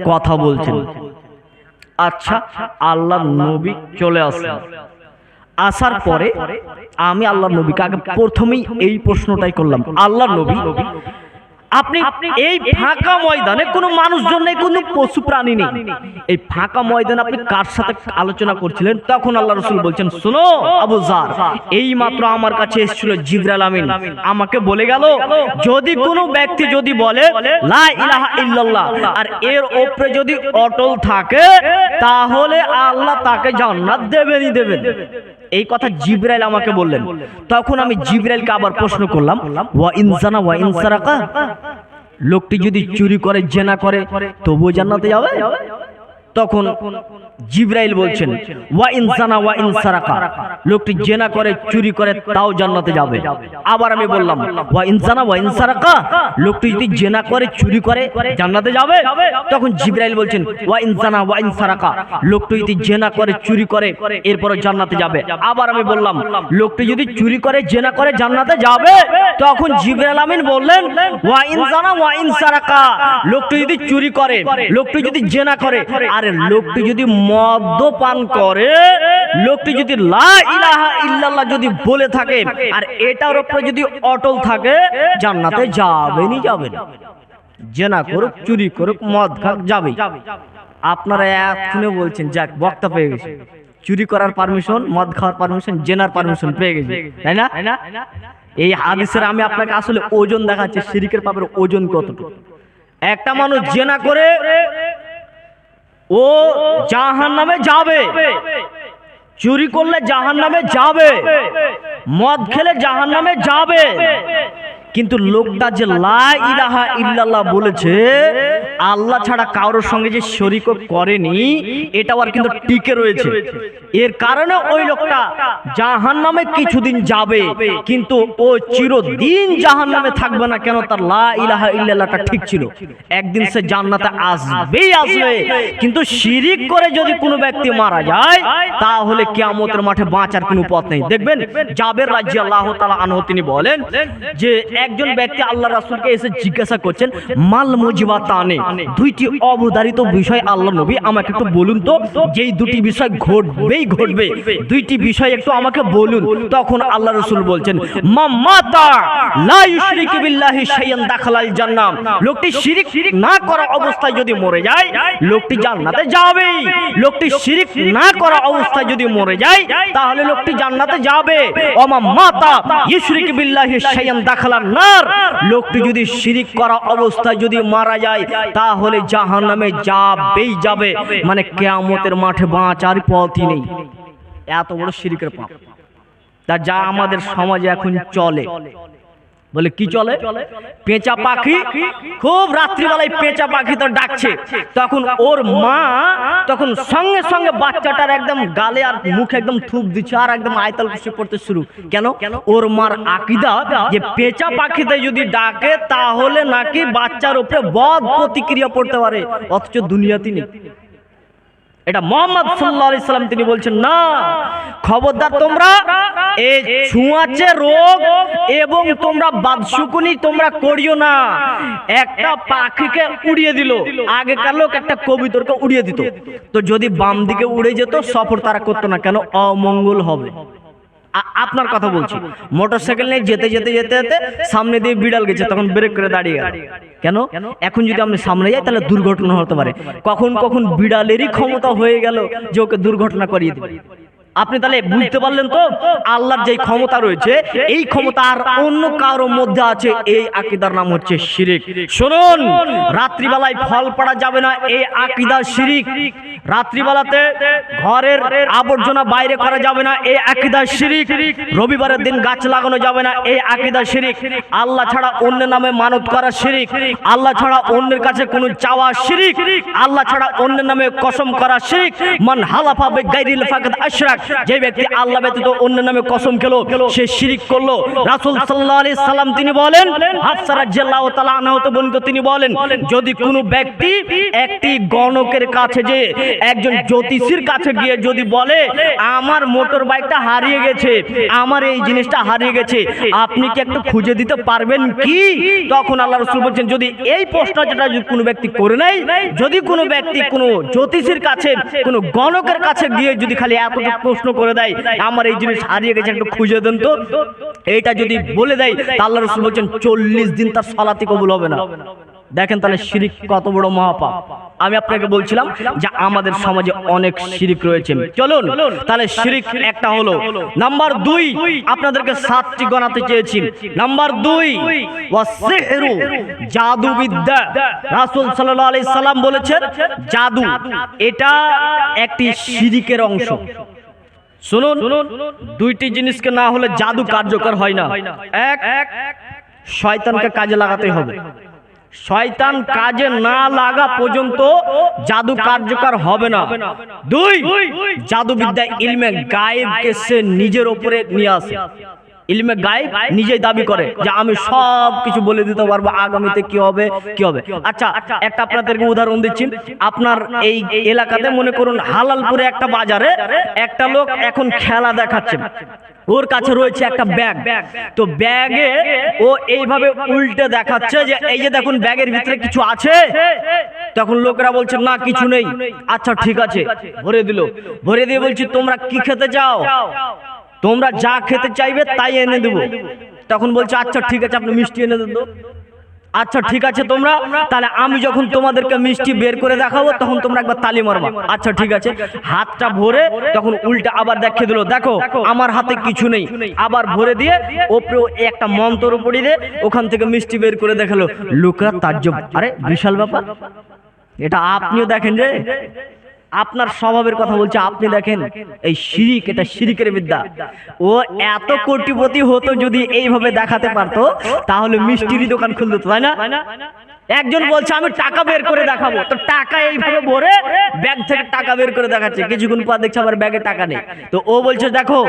কথা বলছেন। আচ্ছা, আল্লাহর নবী চলে আসলেন, আসার পরে আমি আল্লাহর নবীকে আগে প্রথমেই এই প্রশ্নটাই করলাম, আল্লাহর নবী আপনি এই ফাঁকা ময়দানে কোনো মানুষজন নেই, কোনো পশু প্রাণী নেই, এই ফাঁকা ময়দানে আপনি কার সাথে আলোচনা করছিলেন? তখন আল্লাহ রাসূল বলছেন, শোনো আবু যার, এই মাত্র আমার কাছে এসেছিল জিবরাইল আমিন, আমাকে বলে গেল যদি কোনো ব্যক্তি যদি বলে লা ইলাহা ইল্লাল্লাহ আর এর উপরে যদি অটল থাকে তাহলে আল্লাহ তাকে জান্নাত দেবেনই দেবেন। এই কথা জিবরাইল আমাকে বললেন। তখন আমি জিবরাইলকে আবার প্রশ্ন করলাম, ওয়া ইন জানা ওয়া ইন সারাকা, লোকটি যদি চুরি করে জেনা করে তবুও জান্নাতে যাবে? তখন জিবরাইল বলছেন, ওয়া ইন জানা ওয়া ইন সারাকা, লোকটি জেনা করে চুরি করে তাও জান্নাতে যাবে। আবার আমি বললাম, ওয়া ইন জানা ওয়া ইন সারাকা, লোকটি যদি জেনা করে চুরি করে জান্নাতে যাবে? তখন জিবরাইল বলছেন, ওয়া ইন জানা ওয়া ইন সারাকা, লোকটি যদি জেনা করে চুরি করে এরপর জান্নাতে যাবে। আবার আমি বললাম, লোকটি যদি চুরি করে জেনা করে জান্নাতে যাবে? তখন জিবরাইল আমিন বললেন, ওয়া ইন জানা ওয়া ইন সারাকা, লোকটি যদি চুরি করে, লোকটি যদি জেনা করে, আর লোকটি যদি মদ্যপান করে, লোকটি যদি লা ইলাহা ইল্লাল্লাহ যদি বলে থাকে আর এটার উপরে যদি অটল থাকে, জান্নাতে যাবেনই যাবেন। জেনা করুক, চুরি করুক, মদ খাক, যাবে। আপনারা এখনো বলছেন যাক বক্তা পেয়ে গেছে, চুরি করার পারমিশন, মদ খাওয়ার পারমিশন, জেনার পারমিশন পেয়ে গেছে, তাই না? এই হাদিসের আমি আপনাকে আসলে ওজন দেখাচ্ছি, শিরকের পাপের ওজন কতটুকু। একটা মানুষ জেনা করে ও জাহান্নামে যাবে, চুরি করলে জাহান্নামে যাবে, মদ খেলে জাহান্নামে যাবে, কিন্তু লোকটা যে লা ইলাহা ইল্লাল্লাহ বলেছে, আল্লাহ ছাড়া কারোর সঙ্গে যে শরীক করেনি, এটাও আর কিন্তু টিকে রয়েছে। এর কারণে ওই লোকটা জাহান্নামে কিছুদিন যাবে, কিন্তু ও চিরদিন জাহান্নামে থাকবে না। কেন? তার লা ইলাহা ইল্লাল্লাহটা ঠিক ছিল, একদিন সে জান্নাতে আসবেই আসবে। কিন্তু শিরিক করে যদি কোনো ব্যক্তি মারা যায়, তাহলে কিয়ামতের মাঠে বাঁচার কোনো পথ নেই। দেখবেন জাবের রাদিয়াল্লাহু তাআলা আনহু তিনি বলেন যে একজন ব্যক্তি আল্লাহ রাসূলকে এসে জিজ্ঞাসা করছেন, মাল মুজিবাতানে, দুইটি অবধারিত বিষয় আল্লাহ নবী আমাকে একটু বলুন তো, যেই দুটি বিষয় ঘটবেই ঘটবে, দুইটি বিষয় একটু আমাকে বলুন। তখন আল্লাহ রাসূল বলছেন, মাম্মাতা লা ইউশরিকু বিল্লাহি শাইআন দাখালাল জান্নাহ, লোকটি শিরিক না করা অবস্থায় যদি মরে যায়, লোকটি জান্নাতে যাবেই। লোকটি শিরিক না করা অবস্থায় যদি মরে যায়, তাহলে লোকটি জান্নাতে যাবে। ওয়া মাম্মাতা ইউশরিকু বিল্লাহি শাইআন দাখালান নার, লোকটি যদি শিরিক করা অবস্থায় যদি মারা যায়, তাহলে জাহান্নামে যাবেই যাবে। মানে কিয়ামতের মাঠে বাঁচার পথই নেই। এত বড় শিরকের পাপ। তা যা আমাদের সমাজে এখন চলে, বলে কি চলে? পেঁচা পাখি, খুব রাত্রিবেলায় পেঁচা পাখি তো ডাকছে, তখন ওর মা তখন সঙ্গে সঙ্গে বাচ্চাটার একদম গালে আর মুখে একদম থুপ দিচ্ছে আর একদম আয়তাল কুশি পড়তে শুরু। কেন? ওর মার আকীদা যে পেঁচা পাখিতে যদি ডাকে তাহলে নাকি বাচ্চার উপরে বদ প্রতিক্রিয়া পড়তে পারে, অথচ দুনিয়াতে নেই। এটা মুহাম্মদ সাল্লাল্লাহু আলাইহি সাল্লাম তিনি বলছেন, না, খবরদার তোমরা এই ছুঁয়াচে রোগ এবং তোমরা বাদশুকুনি তোমরা করিও না। একটা পাখিকে উড়িয়ে দিল, আগেকার লোক একটা কবুতরকে উড়িয়ে দিত, তো যদি বাম দিকে উড়ে যেত সফর তারা করতো না, কেন? অমঙ্গল হবে। আপনার কথা বলছি, মোটরসাইকেল নিয়ে যেতে যেতে যেতে যেতে সামনে দিয়ে বিড়াল গেছে, তখন ব্রেক করে দাঁড়িয়ে গেল। কেন? এখন যদি আমরা সামনে যাই তাহলে দুর্ঘটনা হতে পারে। কখন কখন বিড়ালেরই ক্ষমতা হয়ে গেল যে ওকে দুর্ঘটনা করিয়ে দিবে। আপনি তাহলে বুঝতে পারলেন তো, আল্লাহর যে ক্ষমতা রয়েছে, এই ক্ষমতা আর অন্য কারোর মধ্যে আছে। এই আকীদার নাম হচ্ছে শিরিক। শুনুন, রাত্রিবেলায় ফল পড়া যাবে না, এই আকীদা শিরিক। রাত্রিবেলাতে ঘরের আবর্জনা বাইরে করা যাবে না, এই আকীদা শিরিক। রবিবারের দিন গাছ লাগানো যাবে না, এই আকীদা শিরিক। আল্লাহ ছাড়া অন্যের নামে মানত করা শিরিক। আল্লাহ ছাড়া অন্যের কাছে কোনো চাওয়া শিরিক। আল্লাহ ছাড়া অন্যের নামে কসম করা শিরিক। মান হালাফা বিগাইরিল ফাকাদ আশরাক, যে ব্যক্তি আল্লাহ ব্যতীত অন্য নামে কসম খেলো সে শিরিক করলো। রাসূল সাল্লাল্লাহু আলাইহি সাল্লাম তিনি বলেন, হাফসা রাদিয়াল্লাহু তাআলা আনহা হতে বর্ণিত, তিনি বলেন যদি কোনো ব্যক্তি একটি গণকের কাছে যে একজন জ্যোতিষীর কাছে গিয়ে যদি বলে আমার মোটর বাইকটা হারিয়ে গেছে, আমার এই জিনিসটা হারিয়ে গেছে, আপনি কি একটু খুঁজে দিতে পারবেন কি? তখন আল্লাহ রাসূল বলছেন যদি এই প্রশ্ন যেটা কোনো ব্যক্তি করে নাই, যদি কোনো ব্যক্তি কোনো জ্যোতিষীর কাছে কোনো গণকের কাছে গিয়ে যদি খালি এতটুকু প্রশ্ন করে দেয় আমার এই জিনিস হারিয়ে গেছে একটু খুঁজে দেন তো, এইটা যদি বলে দেয় তা আল্লাহ রাসূল বলছেন 40 দিন তার সালাতই কবুল হবে না। দেখেন তাহলে শিরিক কত বড় মহাপাপ। আমি আপনাকে বলছিলাম যে আমাদের সমাজে অনেক শিরিক রয়েছে। চলুন তাহলে শিরিক একটা হলো। নাম্বার 2 আপনাদেরকে 7টি গণাতে চেয়েছি। নাম্বার 2 ওয়াসিহরু, জাদু বিদ্যা। রাসূল সাল্লাল্লাহু আলাইহি সাল্লাম বলেছেন জাদু এটা একটি শিরিকের অংশ। শুনুন, দুইটি জিনিসকে না হলে জাদু কার্যকর হয় না। এক, শয়তানকে কাজে লাগাতে হবে। শয়তান কাজে না লাগা পর্যন্ত জাদু কার্যকর হবে না। 2, জাদু বিদ্যা ইলমে গায়েবকে সে নিজের উপরে নিয়ে আসে। ইলমে গায়েব নিজেই দাবি করে যে আমি সব কিছু বলে দিতে পারবো আগামীতে কি হবে কি হবে। আচ্ছা, একটা আপনাদেরকে উদাহরণ দিচ্ছি। আপনার এই এলাকাতে মনে করুন হালালপুরে একটা বাজারে একটা লোক এখন খেলা দেখাচ্ছে, ওর কাছে রয়েছে একটা ব্যাগ। তো ব্যাগে ও এইভাবে উল্টে দেখাচ্ছে যে এই যে দেখুন ব্যাগের ভিতরে কিছু আছে। তখন লোকেরা বলছে না কিছু নেই। আচ্ছা ঠিক আছে, ভরে দিল। ভরে দিয়ে বলছি তোমরা কি খেতে চাও? তোমরা যা খেতে চাইবে তাই এনে দেবো। তখন বলছে আচ্ছা ঠিক আছে আপনি মিষ্টি এনে দেন। আচ্ছা ঠিক আছে তোমরা, তাহলে আমি যখন তোমাদেরকে মিষ্টি বের করে দেখাবো তখন তোমরা একবার তালি মারবা। আচ্ছা ঠিক আছে। হাতটা ভরে তখন উল্টা আবার দেখিয়ে দিল, দেখো আমার হাতে কিছু নেই। আবার ভরে দিয়ে ওপরে একটা মন্ত্র পড়িয়ে দিয়ে ওখান থেকে মিষ্টি বের করে দেখালো। লোকরা তাজ্জব, আরে বিশাল ব্যাপার, এটা আপনিও দেখেন রে। আপনার স্বভাবের কথা বলছে, আপনি দেখেন এই শিরিক, এটা শিরিকের বিদ্যা। ও এত কোটিপতি হতো যদি এইভাবে দেখাতে পারতো তাহলে মিষ্টির দোকান খুলতো, তাই না? একজন বলছে আমি টাকা বের করে দেখাবো, তো টাকা এইভাবে ভরে ব্যাগ থেকে টাকা বের করে দেখাচ্ছে। কিছুক্ষণ পর দেখছে আবার ব্যাগে টাকা নেই। তো ও বলছে দেখো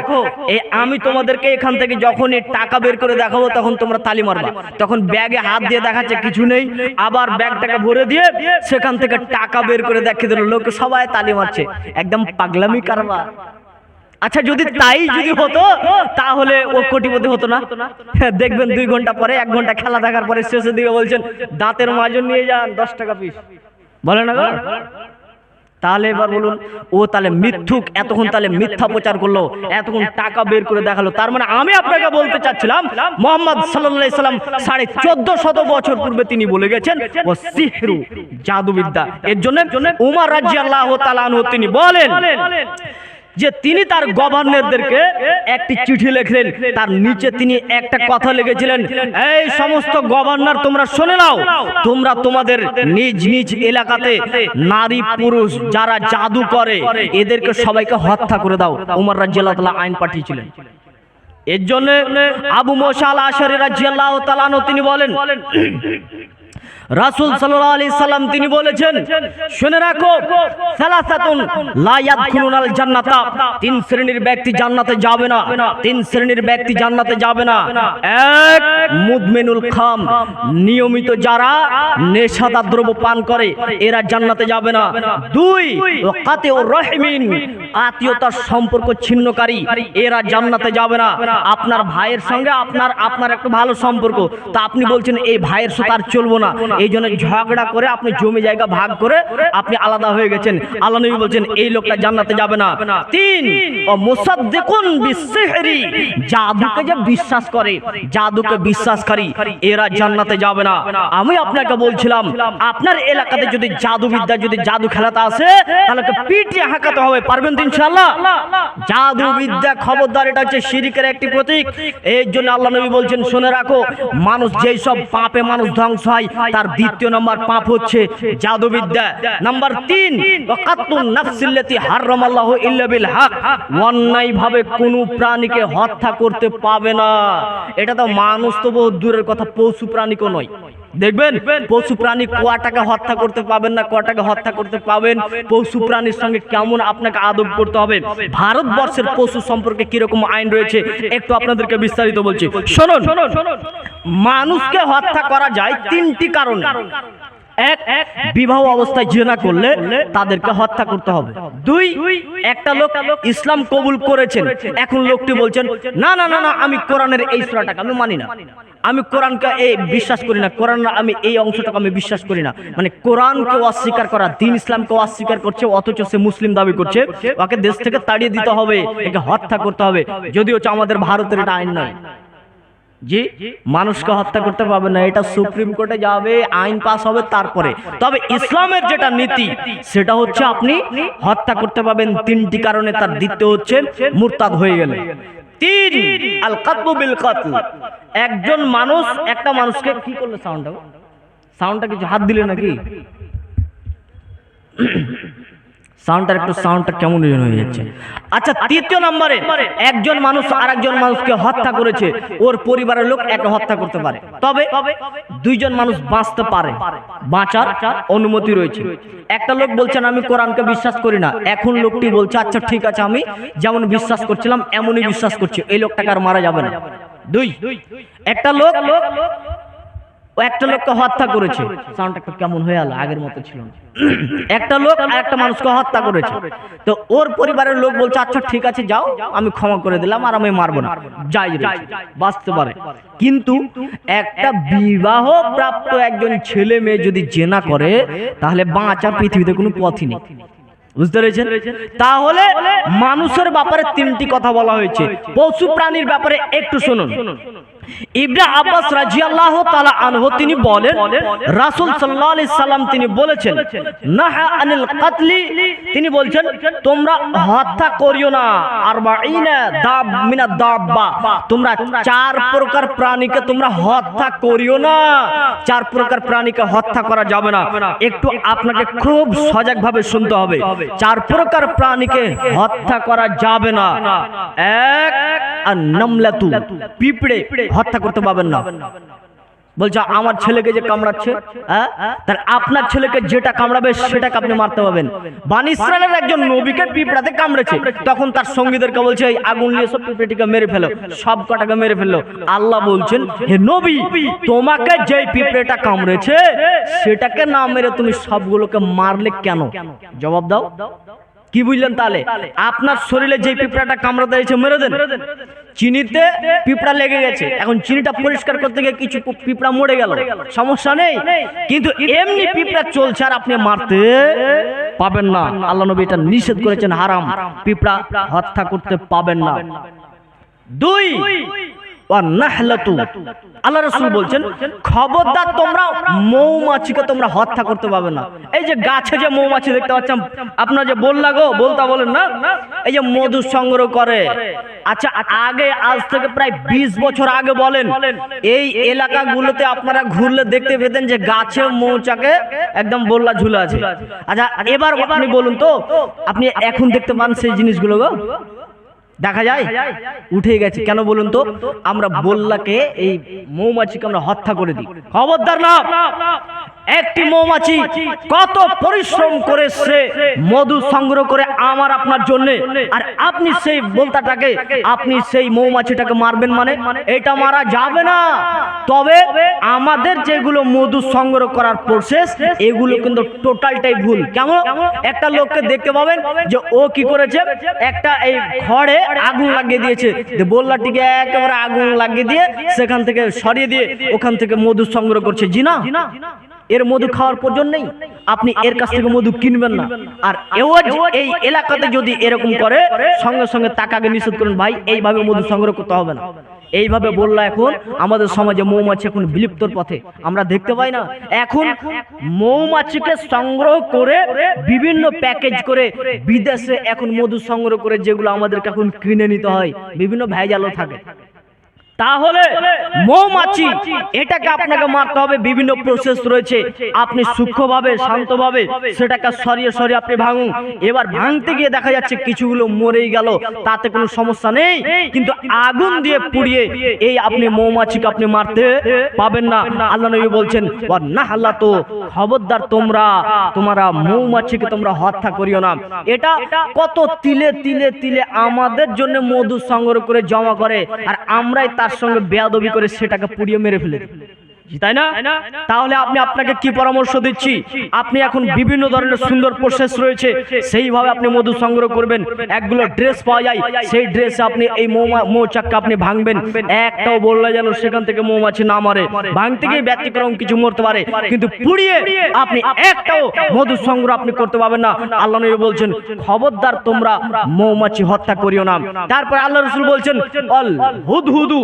আমি তোমাদেরকে এখান থেকে যখন এই টাকা বের করে দেখাবো তখন তোমরা তালি মারবা। তখন ব্যাগে হাত দিয়ে দেখাচ্ছে কিছু নেই, আবার ব্যাগটাকে ভরে দিয়ে সেখান থেকে টাকা বের করে দেখিয়ে দিল। লোক সবাই তালি মারছে, একদম পাগলামি কারবার। আচ্ছা যদি তাই যদি হতো তাহলে ও কোটিপতি হতো না? দেখবেন 2 ঘন্টা পরে 1 ঘন্টা খেলা দেখার পরে শেষের দিকে বলছেন দাঁতের মাজন নিয়ে যান 10 টাকা পিস, বলে না? তাহলে এবার বলুন ও তাহলে মিথ্যুক, এতক্ষণ তাহলে মিথ্যা প্রচার করলো, এতক্ষণ টাকা বের করে দেখালো। তার মানে আমি আপনাকে বলতে চাচ্ছিলাম মুহাম্মদ সাল্লাল্লাহু আলাইহি সাল্লাম 1450 বছর পূর্বে তিনি বলে গেছেন ও সিহরু, জাদুবিদ্যা। এর জন্য উমর রাদিয়াল্লাহু তাআলা আনহু তিনি বলেন যে তিনি তার গভর্নরদেরকে একটি চিঠি লিখলেন, তার নিচে তিনি একটা কথা লিখেছিলেন, এই সমস্ত গভর্নর তোমরা শুনে নাও, তোমরা তোমাদের নিজ নিজ এলাকাতে নারী পুরুষ যারা জাদু করে এদেরকে সবাইকে হত্যা করে দাও। উমর রাদিয়াল্লাহু তাআলা আইন পাঠিয়েছিলেন। এর জন্য আবু মুসা আল আশআরী রাদিয়াল্লাহু তাআলা আনহু তিনি বলেন রাসূল সাল্লাল্লাহু আলাইহি সাল্লাম তিনি বলেছেন শুনে রাখো সালাসাতুন লা ইয়াদখুলুনাল জান্নাতা, 3 শ্রেণীর ব্যক্তি জান্নাতে যাবে না। 3 শ্রেণীর ব্যক্তি জান্নাতে যাবে না। 1, মুদমিনুল খাম, নিয়মিত যারা নেশাদার দ্রব্য পান করে এরা জান্নাতে যাবে না। 2, ওয়াকাতিউর রাহিমিন, আত্মীয়তার সম্পর্ক ছিন্নকারী এরা জান্নাতে যাবে না। আপনার ভাইয়ের সঙ্গে আপনার একটা ভালো সম্পর্ক, তা আপনি বলছেন এই ভাইয়ের সাথে আর চলবো না, এই জন্য ঝগড়া করে আপনি জমি জায়গা ভাগ করে আপনি আলাদা হয়ে গেছেন। আল্লাহ নবী বলছেন এই লোকটা জান্নাতে যাবে না। 3, ও মুসাদ্দিকুন বিসসিহরি, জাদুকে যে বিশ্বাস করে, জাদুকে বিশ্বাসকারী এরা জান্নাতে যাবে না। আমি আপনাকে বলছিলাম আপনার এলাকাতে যদি জাদুবিদ্যা যদি জাদু খেলাতে আসে তাহলে তো পিটিয়ে হাঁকাতে হবে, পারবেন তো ইনশাআল্লাহ? জাদুবিদ্যা খবরদার, এটা হচ্ছে শিরকের একটি প্রতীক। এর জন্য আল্লাহ নবী বলছেন শুনে রাখো মানুষ যেই সব পাপে মানুষ ধ্বংস হয় তার 2 নম্বর পাপ হচ্ছে জাদুবিদ্যা। নাম্বার 3, ওয়াকাতুন নাফসিল্লাতি হারামাল্লাহু ইল্লা বিল হক, অন্যায় ভাবে কোনো প্রাণীকে হত্যা করতে পাবে না। এটা তো মানুষ তো বহু দূরের কথা, পশু প্রাণীকেও নয়। দেখবেন পশু প্রাণী কোয়াটাকে হত্যা করতে পাবেন না, কোয়াটাকে হত্যা করতে পাবেন, পশু প্রাণীর সঙ্গে কেমন আপনাকে আদব করতে হবে। ভারতবর্ষের পশু সম্পর্কে কিরকম আইন রয়েছে একটু আপনাদেরকে বিস্তারিত বলছি, শুনুন। মানুষকে হত্যা করা যায় তিনটি কারণে। এক, বিবাহ অবস্থায় জিনা করলে তাদেরকে হত্যা করতে হবে। দুই, একটা লোক ইসলাম কবুল করেছেন, এখন লোকটি বলছেন না না না না আমি কোরআনের এই সূরাটাকে আমি মানি না, আমি কোরআনকে এই বিশ্বাস করি না, কোরআন আমি এই অংশটাকে আমি বিশ্বাস করি না। মানে কোরআনকে অস্বীকার করা, দ্বীন ইসলামকে অস্বীকার করছে, অথচ সে মুসলিম দাবি করছে। ওকে দেশ থেকে তাড়িয়ে দিতে হবে, একে হত্যা করতে হবে। যদিও আমাদের ভারতের এটা আইন নয়, জি মানুষকে হত্যা করতে পারবে না, এটা সুপ্রিম কোর্টে যাবে, আইন পাস হবে তারপরে। তবে ইসলামের যেটা নীতি সেটা হচ্ছে আপনি হত্যা করতে পারবেন তিনটি কারণে। তার দ্বিতীয় হচ্ছে মুরতাদ হয়ে গেলে। তিন, আল কাতলু বিল কাতল, একজন মানুষ একটা মানুষকে কি করলে, সাউন্ডটা কিছু হাত দিলে নাকি, সাউন্ডটা কেমন হয়ে যাচ্ছে। আচ্ছা, তৃতীয় নম্বরে একজন মানুষ আরেকজন মানুষকে হত্যা করেছে, ওর পরিবারের লোক একে হত্যা করতে পারে, তবে দুইজন মানুষ বাঁচতে পারে, বাঁচার অনুমতি রয়েছে। একটা লোক বলছেন আমি কোরআনকে বিশ্বাস করি না, এখন লোকটি বলছে আচ্ছা ঠিক আছে আমি যেমন বিশ্বাস করছিলাম এমনই বিশ্বাস করছি, এই লোকটাকে আর মারা যাবে না। দুই, একটা লোককে হত্যা করেছে, সাউন্ডটা একটু কেমন হয়ে গেল, আগের মতো ছিল না। একটা লোক একটা মানুষকে হত্যা করেছে, তো ওর পরিবারের লোক বলছে আচ্ছা ঠিক আছে যাও আমি ক্ষমা করে দিলাম আর আমি মারবো না, যাই বাঁচতে পারে। কিন্তু একটা বিবাহ প্রাপ্ত একজন ছেলে মেয়ে যদি জেনা করে তাহলে বাঁচার পৃথিবীতে কোনো পথই নেই, বুঝতে পেরেছেন? তাহলে মানুষের ব্যাপারে তিনটি কথা বলা হয়েছে, পশু প্রাণীর ব্যাপারে একটু শুনুন। ইবনে আব্বাস রাদিয়াল্লাহু তাআলা আনহু তিনি বলেন রাসূল সাল্লাল্লাহু আলাইহি সাল্লাম তিনি বলেছেন নাহা আনিল কাতলি, তিনি বলছেন তোমরা হত্যা করিও না আরবাঈনা দাব মিনা দাব্বা, তোমরা চার প্রকার প্রাণীকে তোমরা হত্যা করিও না, চার প্রকার প্রাণীকে হত্যা করা যাবে না। একটু আপনাকে খুব সজাগভাবে শুনতে হবে, চার প্রকার প্রাণীকে হত্যা করা যাবে না। এক, আর নামলাতু, পিঁপড়ে হত্যা করতে পারবেন না। বলছে আমার ছেলেকে যে কামড়াচ্ছে, তাহলে আপনার ছেলেকে যেটা কামড়াবে সেটাকে আপনি মারতে পারবেন। বনী ইসরাইলের একজন নবীকে পিঁপড়াতে কামড়েছে, তখন তার সঙ্গীদেরকে বলছে এই আগুন নিয়ে সব পিঁপড়েটিকে মেরে ফেলো, সব কটাকে মেরে ফেললো। আল্লাহ বলছেন হে নবী তোমাকে যে পিঁপড়েটা কামড়েছে সেটাকে না মেরে তুমি সবগুলোকে মারলে কেন? জবাব দাও। কি বুঝলেন? তাহলে আপনার শরীরে যে পিঁপড়াটা কামড়াতে দিয়েছে মেরে দেন। চিনিতে পিঁপড়া লেগে গেছে, এখন চিনিটা পরিষ্কার করতে গিয়ে কিছু পিঁপড়া মরে গেল, সমস্যা নেই, কিন্তু এমনি পিঁপড়া চলছে আর আপনি মারতে পাবেন না। আল্লাহ নবী এটা নিষেধ করেছেন, হারাম, পিঁপড়া হত্যা করতে পাবেন না। দুই, আল্লাহ রাসূল বলছেন খবরদার তোমরা মৌমাছিকে তোমরা হত্যা করতে পারবে না। এই যে গাছে যে মৌমাছি দেখতে পাচ্ছেন আপনারা, যে বললা গো বলতা বলেন না, এই যে মধু সংগ্রহ করে, আচ্ছা আগে আজ থেকে প্রায় 20 বছর আগে বলেন এই এলাকাগুলোতে আপনারা ঘুরলে দেখতে পেতেন যে গাছে মৌচাকে একদম বললা ঝুলে আছে। আচ্ছা এবার আপনি বলুন তো আপনি এখন দেখতে পান সেই জিনিসগুলো গো? দেখা যায়? উঠে গেছে। কেন বলুন তো? আমরা বললাকে এই মৌমাছিকে আমরা হত্যা করে দিই। খবরদার না, একটি মৌমাছি কত পরিশ্রম করে সে মধু সংগ্রহ করে আমার আপনার জন্য, আর আপনি সেই বলতাটাকে আপনি সেই মৌমাছিটাকে মারবেন, মানে এটা মারা যাবে না। তবে আমাদের যেগুলো মধু সংগ্রহ করার প্রসেস এগুলো কিন্তু টোটালটাই ভুল। কেমন? একটা লোককে দেখতে পাবেন যে ও কি করেছে, একটা এই খড়ে আগুন লাগিয়ে দিয়েছে, বললাটিকে একেবারে আগুন লাগিয়ে দিয়ে সেখান থেকে সরিয়ে দিয়ে ওখান থেকে মধু সংগ্রহ করছে। জি না, এর মধু খাওয়ার প্রয়োজন নেই, আপনি এর কাছ থেকে মধু কিনবেন না। আর এই এলাকাতে যদি এরকম করে সঙ্গে সঙ্গে তাকে নিষেধ করুন, ভাই এইভাবে মধু সংগ্রহ করতে হবে না। এইভাবে বললা এখন আমাদের সমাজে মৌমাছি এখন বিলুপ্তর পথে, আমরা দেখতে পাই না। এখন মৌমাছিকে সংগ্রহ করে বিভিন্ন প্যাকেজ করে বিদেশে এখন মধু সংগ্রহ করে যেগুলো আমাদেরকে এখন কিনে নিতে হয়, বিভিন্ন ভেজালও থাকে। তাহলে মৌমাছি এটাকে আপনাকে মারতে হবে, বিভিন্ন প্রসেস রয়েছে। আপনি সূক্ষ্মভাবে শান্তভাবে সেটাকে সরিয়ে সরিয়ে আপনি ভাঙুন। এবার ভাঙতে গিয়ে দেখা যাচ্ছে কিছুগুলো মরেই গেল, তাতে কোনো সমস্যা নেই, কিন্তু আগুন দিয়ে পুড়িয়ে এই আপনি মৌমাছিকে আপনি মারতে পাবেন না। আল্লাহ নবী বলছেন ওয়ান্নাহলা, তো খবরদার তোমরা মৌমাছিকে তোমরা হত্যা করিও না। এটা কত তিলে তিলে তিলে আমাদের জন্য মধু সংগ্রহ করে জমা করে, আর আমরাই তার সঙ্গে বেয়াদবি করে সেটাকে পুড়িয়ে মেরে ফেলে, তাই না? তাহলে আপনাকে কি পরামর্শ দিচ্ছি, আপনি এখন বিভিন্ন ধরনের সুন্দর প্রসেস রয়েছে, সেইভাবে আপনি মধু সংগ্রহ করবেন। একগুলো ড্রেস পাওয়া যায়, সেই ড্রেসে আপনি এই মৌচাককে আপনি ভাঙবেন, একটাও বললে যেন সেখান থেকে মৌমাছি না মারে। ভাঙতে গিয়ে ব্যতিক্রম কিছু মরতে পারে, কিন্তু পুড়িয়ে আপনি একটাও মধু সংগ্রহ আপনি করতে পারবেন না। আল্লাহ নবী বলছেন খবরদার তোমরা মৌমাছি হত্যা করিও না। তারপর আল্লাহ রাসূল বলছেন অল হুদহুদু,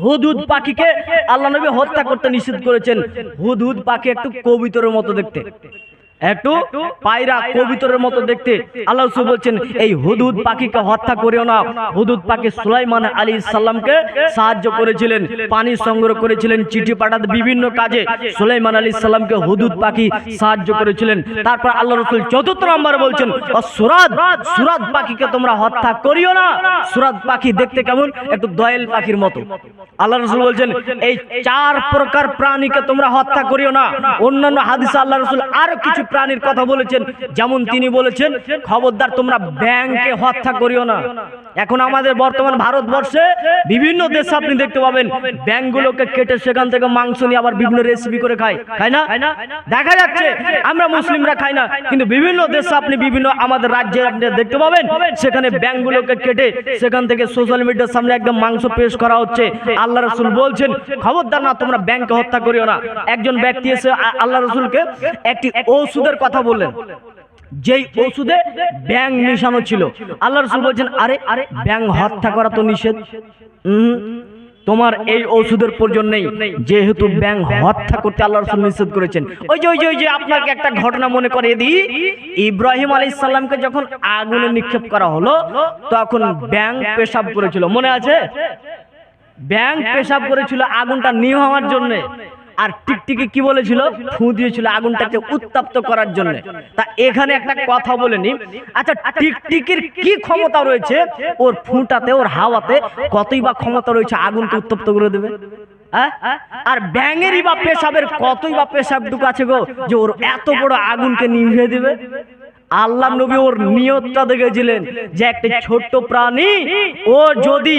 হুদহুদ পাখিকে আল্লাহ নবী হত্যা করতে নিষেধ করেছেন। হুদহুদ পাখি একটু কবুতরের মতো দেখতে, একটু পায়রা কবুতরের মতো দেখতে। আল্লাহ রাসূল বলছেন এই হুদহুদ পাখিকে হত্যা করিও না। হুদহুদ পাখি সুলাইমান আলাইহিস সালামকে সাহায্য করেছিলেন, পানি সংগ্রহ করেছিলেন, চিঠি পাঠাতে বিভিন্ন কাজে সুলাইমান আলাইহিস সালামকে হুদহুদ পাখি সাহায্য করেছিলেন। তারপর আল্লাহ রাসূল চতুর্থ নম্বরে বলছেন সুরাদ পাখিকে তোমরা হত্যা করিও না। সুরাদ পাখি দেখতে কেমন, একটু দয়েল পাখির মতো। আল্লাহ রাসূল বলছেন এই চার প্রকার প্রাণীকে তোমরা হত্যা করিও না। অন্যান্য হাদিসে আল্লাহ রাসূল আরো কিছু প্রাণীর কথা বলেছেন, যেমন তিনি বলেছেন খবরদার তোমরা ব্যাঙকে হত্যা করিও না। এখন আমাদের বর্তমান ভারতবর্ষে বিভিন্ন দেশে আপনি দেখতে পাবেন ব্যাঙগুলোকে কেটে সেখান থেকে মাংস নিয়ে আবার বিভিন্ন রেসিপি করে খায় না? দেখা যাচ্ছে আমরা মুসলিমরা খাই না, কিন্তু বিভিন্ন দেশে আপনি বিভিন্ন আমাদের রাজ্যে আপনি দেখতে পাবেন সেখানে ব্যাঙগুলোকে কেটে সেখান থেকে সোশ্যাল মিডিয়ার সামনে একদম মাংস পেশ করা হচ্ছে। আল্লাহ রাসূল বলছেন খবরদার না তোমরা ব্যাঙকে হত্যা করিও না। একজন ব্যক্তি এসে আল্লাহ রাসূলকে একটি ঔষধের কথা বললেন, যেই ওষুধে ব্যাঙ মিশানো ছিল। আল্লাহ রাসূল বলছেন আরে ব্যাঙ হত্যা করা তো নিষেধ, তোমার এই ওষুধের প্রয়োজন নেই, যেহেতু ব্যাঙ হত্যা করতে আল্লাহ রাসূল নিষেধ করেছেন। ওই যে আপনাকে একটা ঘটনা মনে করিয়ে দিই, ইব্রাহিম আলাইহিস সালামকে যখন আগুনে নিক্ষেপ করা হলো তখন ব্যাঙ পেশাব করেছিল, মনে আছে? ব্যাঙ পেশাব করেছিল আগুনটা নিভানোর জন্য, আর টিকটিকি কি বলেছিল, ফু দিয়েছিল আগুনটাকে উত্তপ্ত করার জন্য। তা এখানে একটা কথা বলে নি, আচ্ছা টিকটিকির কি ক্ষমতা রয়েছে, ওর ফুটাতে ওর হাওয়াতে কতই বা ক্ষমতা রয়েছে আগুনকে উত্তপ্ত করে দেবে? আর ব্যাঙেরই বা পেশাবের কতই বা পেশাব ঢুক আছে গো, যে ওর এত বড় আগুনকে নিভিয়ে দিবে? আল্লাহ নবী ওর নিয়তটা দেখেছিলেন যে একটা ছোট্ট প্রাণী ও যদি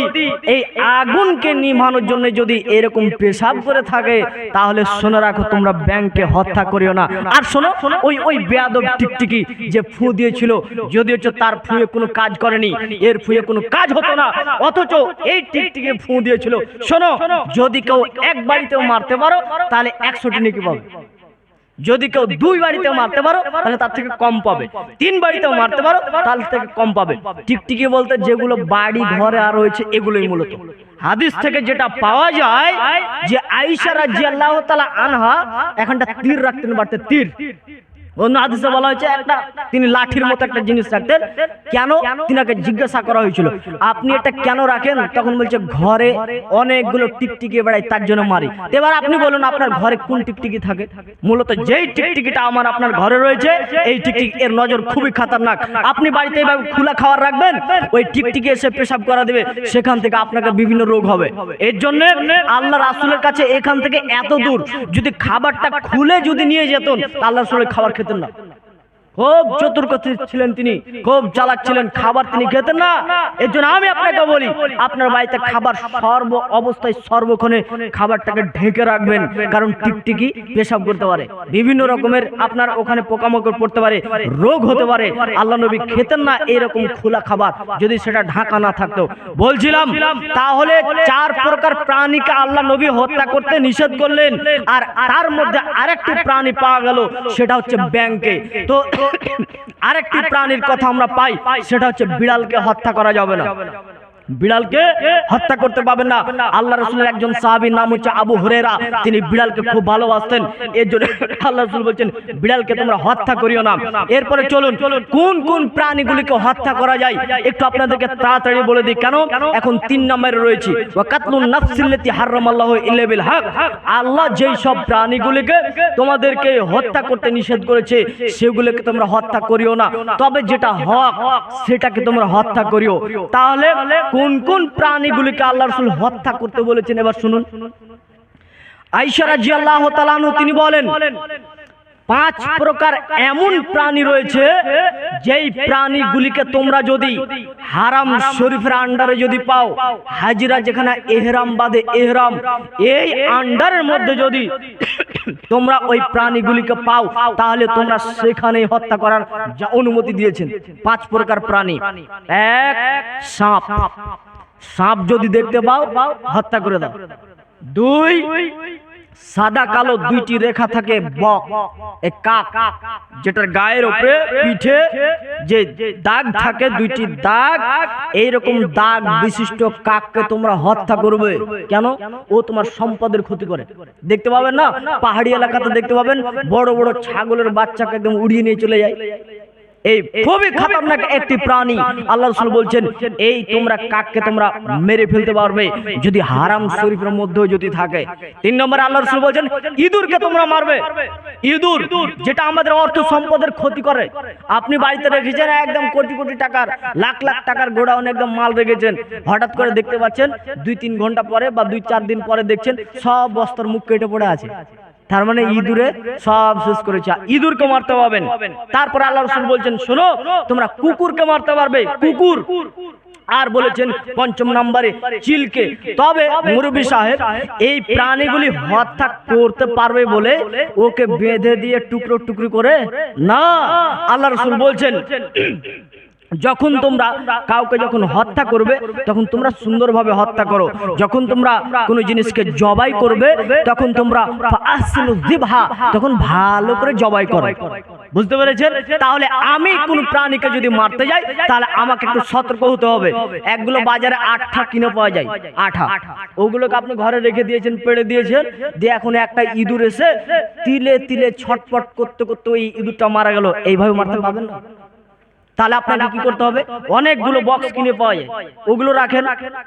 এই আগুনকে নিভানোর জন্য যদি এরকম পেশাব করে থাকে, তাহলে শুনে রাখো তোমরা ব্যাঙকে হত্যা করিও না। আর শোনো ওই বেয়াদব টিকটিকি যে ফু দিয়েছিল, যদি হচ্ছে তার ফুয়ে কোনো কাজ করেনি, এর ফুয়ে কোনো কাজ হতো না, অথচ এই টিকটিকি ফু দিয়েছিল। শোনো, যদি কেউ এক বাড়িতেও মারতে পারো তাহলে 100টি নেকি পাবে, যদি কেউ 2 বাড়িতেও মারতে পারো তাহলে তার থেকে কম পাবে, 3 বাড়িতেও মারতে পারো তাহলে থেকে কম পাবে। টিকটিকি বলতে যেগুলো বাড়ি ঘরে আর রয়েছে এগুলোই মূলত। হাদিস থেকে যেটা পাওয়া যায় যে আয়েশা রাদিয়াল্লাহু তাআলা আনহা এখানটা তীর রাখতেন, বাড়তে তীর। অন্য হাদিসে বলা হয়েছে একটা তিনি লাঠির মতো একটা জিনিস রাখতেন। কেন? তিনাকে জিজ্ঞাসা করা হয়েছিল আপনি এটা কেন রাখেন? তখন বলছে ঘরে অনেকগুলো টিকটিকি বেড়ায় তার জন্য মারি। এবার আপনি বলুন আপনার ঘরে কোন টিকটিকি থাকে? মূলত যেই টিকটিকিটা আপনার ঘরে রয়েছে এই টিকটিকি এর নজর খুবই খতরনাক। আপনি বাড়িতে এইভাবে খোলা খাবার রাখবেন, ওই টিকটিকি এসে পেশাব করা দেবে, সেখান থেকে আপনাকে বিভিন্ন রোগ হবে। এর জন্য আল্লাহ রাসূলের কাছে এখান থেকে এত দূর যদি খাবারটা খুলে যদি নিয়ে যেতেন আল্লাহ রাসূলের খাবার খেতেন না। খুব চতুর ছিলেন তিনি, খুব চালাক ছিলেন, খাবার তিনি খেতেন না। এর জন্য আমি আপনাকে বলি আপনার বাড়িতে খাবার সর্ব অবস্থায় সর্বক্ষণে খাবারটাকে ঢেকে রাখবেন, কারণ টিকটিকি পেশাব করতে পারে, বিভিন্ন রকমের আপনার ওখানে পোকামাকড় পড়তে পারে, রোগ হতে পারে। আল্লাহ নবী খেতেন না এরকম খোলা খাবার যদি সেটা ঢাকা না থাকতো। বলছিলাম তাহলে 4 প্রকার প্রাণীকে আল্লাহ নবী হত্যা করতে নিষেধ করলেন, আর তার মধ্যে আরেকটি প্রাণী পাওয়া গেল, সেটা হচ্ছে ব্যাঙকে। তো আরেকটি প্রাণীর কথা আমরা পাই, সেটা হচ্ছে বিড়ালকে হত্যা করা যাবে না। বিড়ালকে হত্যা করতে পারবেন না। আল্লাহ রাসূলের একজন সাহাবীর নাম হচ্ছে আবু হুরায়রা, তিনি বিড়ালকে খুব ভালোবাসতেন, এর জন্য আল্লাহ রাসূল বলছেন বিড়ালকে তোমরা হত্যা করিও না। এরপরে চলুন কোন কোন প্রাণীগুলিকে হত্যা করা যায় একটু আপনাদেরকে তাড়াতাড়ি বলে দিই। কেন এখন 3 নম্বরে রয়েছে ওয়া কাতলুন নাফসিল্লাতি হারামাল্লাহু ইল্লা বিল হক। আল্লাহ যেই সব প্রাণীগুলিকে তোমাদেরকে হত্যা করতে নিষেধ করেছে সেগুলোকে তোমরা হত্যা করিও না, তবে যেটা হক সেটাকে তোমরা হত্যা করিও। তাহলে কোন কোন প্রাণীগুলিকে আল্লাহ রাসূল হত্যা করতে বলেছেন এবার শুনুন। আয়েশা রাদিয়াল্লাহু তাআলা আনহা তিনি বলেন 5 প্রকার এমন প্রাণী রয়েছে যেই প্রাণীগুলিকে তোমরা যদি হারাম শরীফের আন্ডারে যদি পাও, হাজিরা যেখানে ইহরাম বাঁধে ইহরাম এই আন্ডারের মধ্যে যদি তোমরা ওই প্রাণীগুলিকে পাও তাহলে তোমরা সেখানেই হত্যা করার অনুমতি দিয়েছেন। 5 প্রকার প্রাণী। 1 সাপ, সাপ যদি দেখতে পাও হত্যা করে দাও। 2 সাদা কালো 2টি রেখা থাকে বক, এক কাক যেটার গায়ের উপরে পিঠে যে দাগ থাকে 2টি দাগ, এইরকম দাগ বিশিষ্ট কাককে তোমরা হত্যা করবে। কেন? ও তোমার সম্পদের ক্ষতি করে। দেখতে পাবেন না পাহাড়ি এলাকাতে দেখতে পাবেন বড় বড় ছাগলের বাচ্চাকে একদম উড়িয়ে নিয়ে চলে যায়, এই খুবই খতরনাক একটি প্রাণী। আল্লাহ রাসূল বলছেন এই তোমরা কাককে তোমরা মেরে ফেলতে পারবে যদি হারাম শরীফের মধ্যে যদি থাকে। 3 নম্বরে আল্লাহ রাসূল বলছেন ইঁদুরকে তোমরা মারবে। ইঁদুর যেটা আমাদের অর্থ সম্পদের ক্ষতি করে। আপনি বাড়িতে রেখেছেন একদম কোটি কোটি টাকার লাখ লাখ টাকার গোডাউন একদম মাল রেখেছেন, হঠাৎ করে দেখতে পাচ্ছেন 2-3 ঘন্টা পরে বা 2-4 দিন পরে দেখছেন সব বস্তার মুখ কেটে পড়ে আছে, তার মানে ইঁদুরে সব শেষ করেছে। ইঁদুরকে মারতে পারবেন। তারপর আল্লাহ রাসূল বলছেন শোনো তোমরা কুকুরকে মারতে পারবে, কুকুর। আর বলেছেন 5 নম্বরে চিলকে। তবে মুরব্বী সাহেব এই প্রাণীগুলি হত্যা করতে পারবে বলে ওকে বেঁধে দিয়ে টুকরো টুকরো করে না। আল্লাহ রাসূল বলছেন যখন তোমরা কাউকে যখন হত্যা করবে তখন তোমরা সুন্দরভাবে হত্যা করো। যখন তোমরা কোনো জিনিসকে জবাই করবে তখন তোমরা ফাসিলু যিবহা, তখন ভালো করে জবাই করো। বুঝতে পেরেছেন? তাহলে আমি কোন প্রাণীকে যদি মারতে যাই তাহলে আমাকে একটু সতর্ক হতে হবে। একগুলো বাজারে আঠা কিনে পাওয়া যায়, আঠা, ওগুলোকে আপনি ঘরে রেখে দিয়েছেন, পেড়ে দিয়েছেন, দিয়ে এখন একটা ইঁদুর এসে তিলে তিলে ছটপট করতে করতে ওই ইঁদুরটা মারা গেল, এইভাবে মারতে পারবেন না। তাহলে আপনাকে কি করতে হবে? অনেকগুলো বক্স কিনে পাওয়া যায়, ওগুলো রাখেন,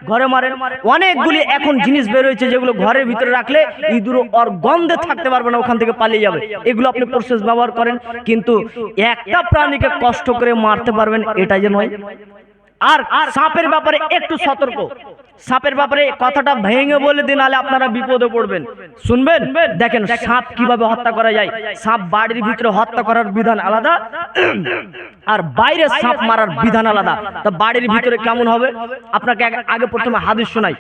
ঘরে মারেন। অনেকগুলি এখন জিনিস বের হয়েছে যেগুলো ঘরের ভিতরে রাখলে ইঁদুর ওর গন্ধে থাকতে পারবে না, ওখান থেকে পালিয়ে যাবে। এগুলো আপনি প্রসেস ব্যবহার করেন, কিন্তু একটা প্রাণীকে কষ্ট করে মারতে পারবেন এটা যে নয়। আর সাপের ব্যাপারে একটু সতর্ক, সাপের ব্যাপারে কথাটা ভেঙে বলে দিন, নাহলে আপনারা বিপদে পড়বেন। শুনবেন? দেখেন সাপ কিভাবে হত্যা করা যায়। সাপ বাড়ির ভিতরে হত্যা করার বিধান আলাদা আর বাইরে সাপ মারার বিধান আলাদা। তো বাড়ির ভিতরে কেমন হবে আপনাকে আগে প্রথমে হাদিস শোনাই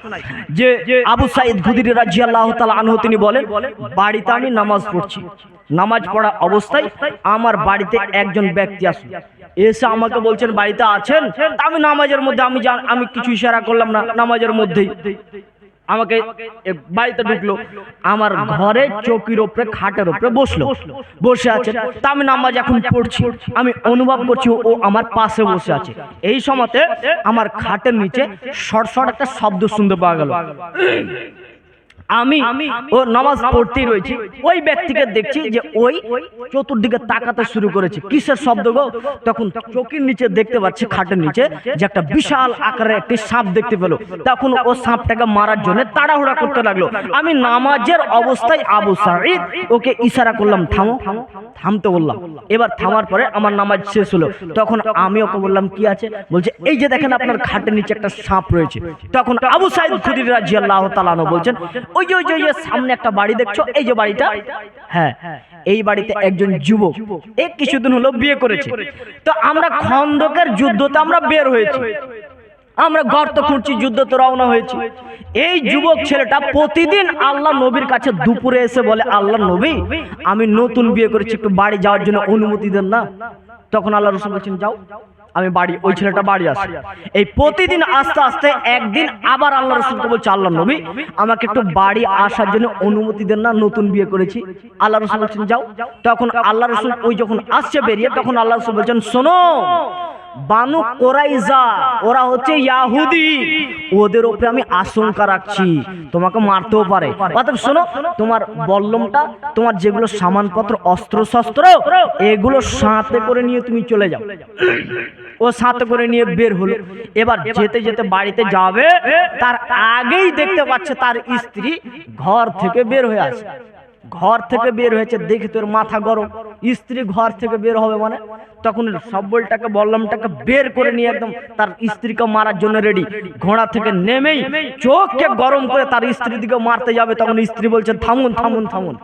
যে আবু সাঈদ খুদরি রাদিয়াল্লাহু তাআলা আনহু তিনি বলেন বাড়িতে আমি নামাজ পড়ছি, নামাজ পড়া অবস্থায় আমার বাড়িতে একজন ব্যক্তি আসলো, এসে আমাকে বলছেন বাড়িতে আছেন? আমি নামাজের মধ্যে আমি কিছু ইশারা করলাম না, নামাজের মধ্যেই আমাকে বাড়িতে ঢুকলো, আমার ঘরে চৌকির উপরে খাটের উপরে বসে আছে। তা আমি নামাজ এখন পড়ছি, আমি অনুভব করছি ও আমার পাশে বসে আছে। এই সময়তে আমার খাটের নিচে সরসর একটা শব্দ শুনতে পাওয়া গেল। আমি ও নামাজ পড়তেই রয়েছি, ওই ব্যক্তিকে দেখছি যে ওই চতুর্দিকে তাকাতে শুরু করেছে। কিসের শব্দ গো? তখন চোখের নিচে দেখতে পাচ্ছি খাটের নিচে যে একটা বিশাল আকারের একটি সাপ দেখতে পেল। তখন ও সাপটাকে মারার জন্য তাড়াহুড়া করতে লাগলো। আমি নামাজের অবস্থায় আবু সাঈদ ওকে ইশারা করলাম থামো, থামতে বললাম। এবার থামার পরে আমার নামাজ শেষ হলো। তখন আমি ওকে বললাম কি আছে? বলছে এই যে দেখেন আপনার খাটের নিচে একটা সাপ রয়েছে। তখন আবু সাঈদ খুদরি রাদিয়াল্লাহু তাআলা আনহু বলছেন ওই যে সামনে একটা বাড়ি দেখছো, এই যে বাড়িটা, হ্যাঁ এই বাড়িতে একজন যুবক এই কিছুদিন হলো বিয়ে করেছে। তো আমরা খন্দকের যুদ্ধতে আমরা বের হয়েছি, আমরা গর্ত খুঁড়ছি, যুদ্ধতে রওনা হয়েছি। এই যুবক ছেলেটা প্রতিদিন আল্লাহ নবীর কাছে দুপুরে এসে বলে আল্লাহ নবী আমি নতুন বিয়ে করেছি, একটু বাড়ি যাওয়ার জন্য অনুমতি দেন না? তখন আল্লাহ রাসূল বলেছেন যাও, আমি বাড়ি, ওই ছেলেটা বাড়ি আসে। এই প্রতিদিন আস্তে আস্তে একদিন আবার আল্লাহ রাসূলকে বলছে আল্লাহ নবী আমাকে একটু বাড়ি আসার জন্য অনুমতি দেন না, নতুন বিয়ে করেছি। আল্লাহ রাসূল বলছেন যাও। তখন আল্লাহ রাসূল ওই যখন আসছে বেরিয়ে, তখন আল্লাহ রাসূল বলছেন শোনো বানু কোরাইজা, ওরা হচ্ছে ইহুদি, ওদের উপরে আমি আশঙ্কা রাখছি তোমাকে মারতেও পারে। অতএব শোনো, তোমার বল্লমটা, তোমার যেগুলো সামানপত্র, অস্ত্র শস্ত্র, এগুলো সাথে করে নিয়ে তুমি চলে যাও। ও সাথে করে নিয়ে বের হলো। এবার যেতে যেতে বাড়িতে যাবে, তার আগেই দেখতে পাচ্ছে তার স্ত্রী ঘর থেকে বের হয়ে আসে। ঘর থেকে বের হয়েছে দেখে তোর মাথা গরম। স্ত্রী ঘর থেকে বের হবে মানে তখন সব্বলটাকে বল্লমটাকে বের করে নিয়ে একদম তার স্ত্রীকে মারার জন্য রেডি। ঘোড়া থেকে নেমেই চোখকে গরম করে তার স্ত্রী দিকে মারতে যাবে, তখন স্ত্রী বলছে থামুন থামুন থামুন,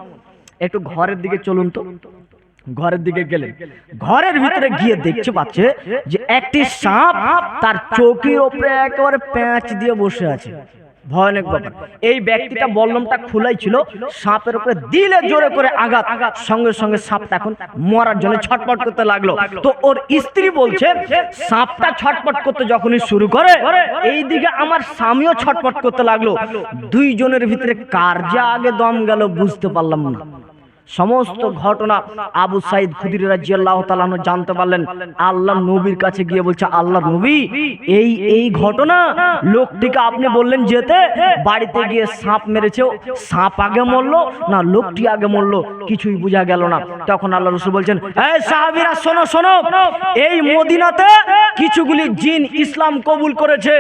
একটু ঘরের দিকে চলুন তো। ঘরের দিকে গেলেন, ঘরের ভিতরে গিয়ে দেখতে পাচ্ছে যে একটি সাপ তার চৌকির উপরে একেবারে প্যাঁচ দিয়ে বসে আছে। ভয়ানক ব্যাপার। এই ব্যক্তিটা বল্লমটা খোলাই ছিল, সাপের উপরে দিলে জোরে করে আঘাত, সঙ্গে সঙ্গে সাপটা এখন মরার জন্য ছটপট করতে লাগলো। তো ওর স্ত্রী বলছে সাপটা ছটপট করতে যখনই শুরু করে, এইদিকে আমার স্বামীও ছটপট করতে লাগলো। দুইজনের ভিতরে কার যে আগে দম গেল বুঝতে পারলাম না। সমস্ত ঘটনা আবু সাইদ খুদরি রাদিয়াল্লাহু তাআলা আনহু জানতে পারলেন। আল্লাহর নবীর কাছে গিয়ে বলছে, আল্লাহর নবী, এই ঘটনা, লোকটিকে আপনি বললেন যেতে, বাড়িতে গিয়ে সাপ মেরেছে, সাপ আগে মরলো না লোকটি আগে মরলো, কিছুই বোঝা গেল না। তখন আল্লাহ রাসূল বলছেন, এই সাহাবীরা শোনো শোনো, এই মদিনাতে কিছুগুলি জিন ইসলাম কবুল করেছে,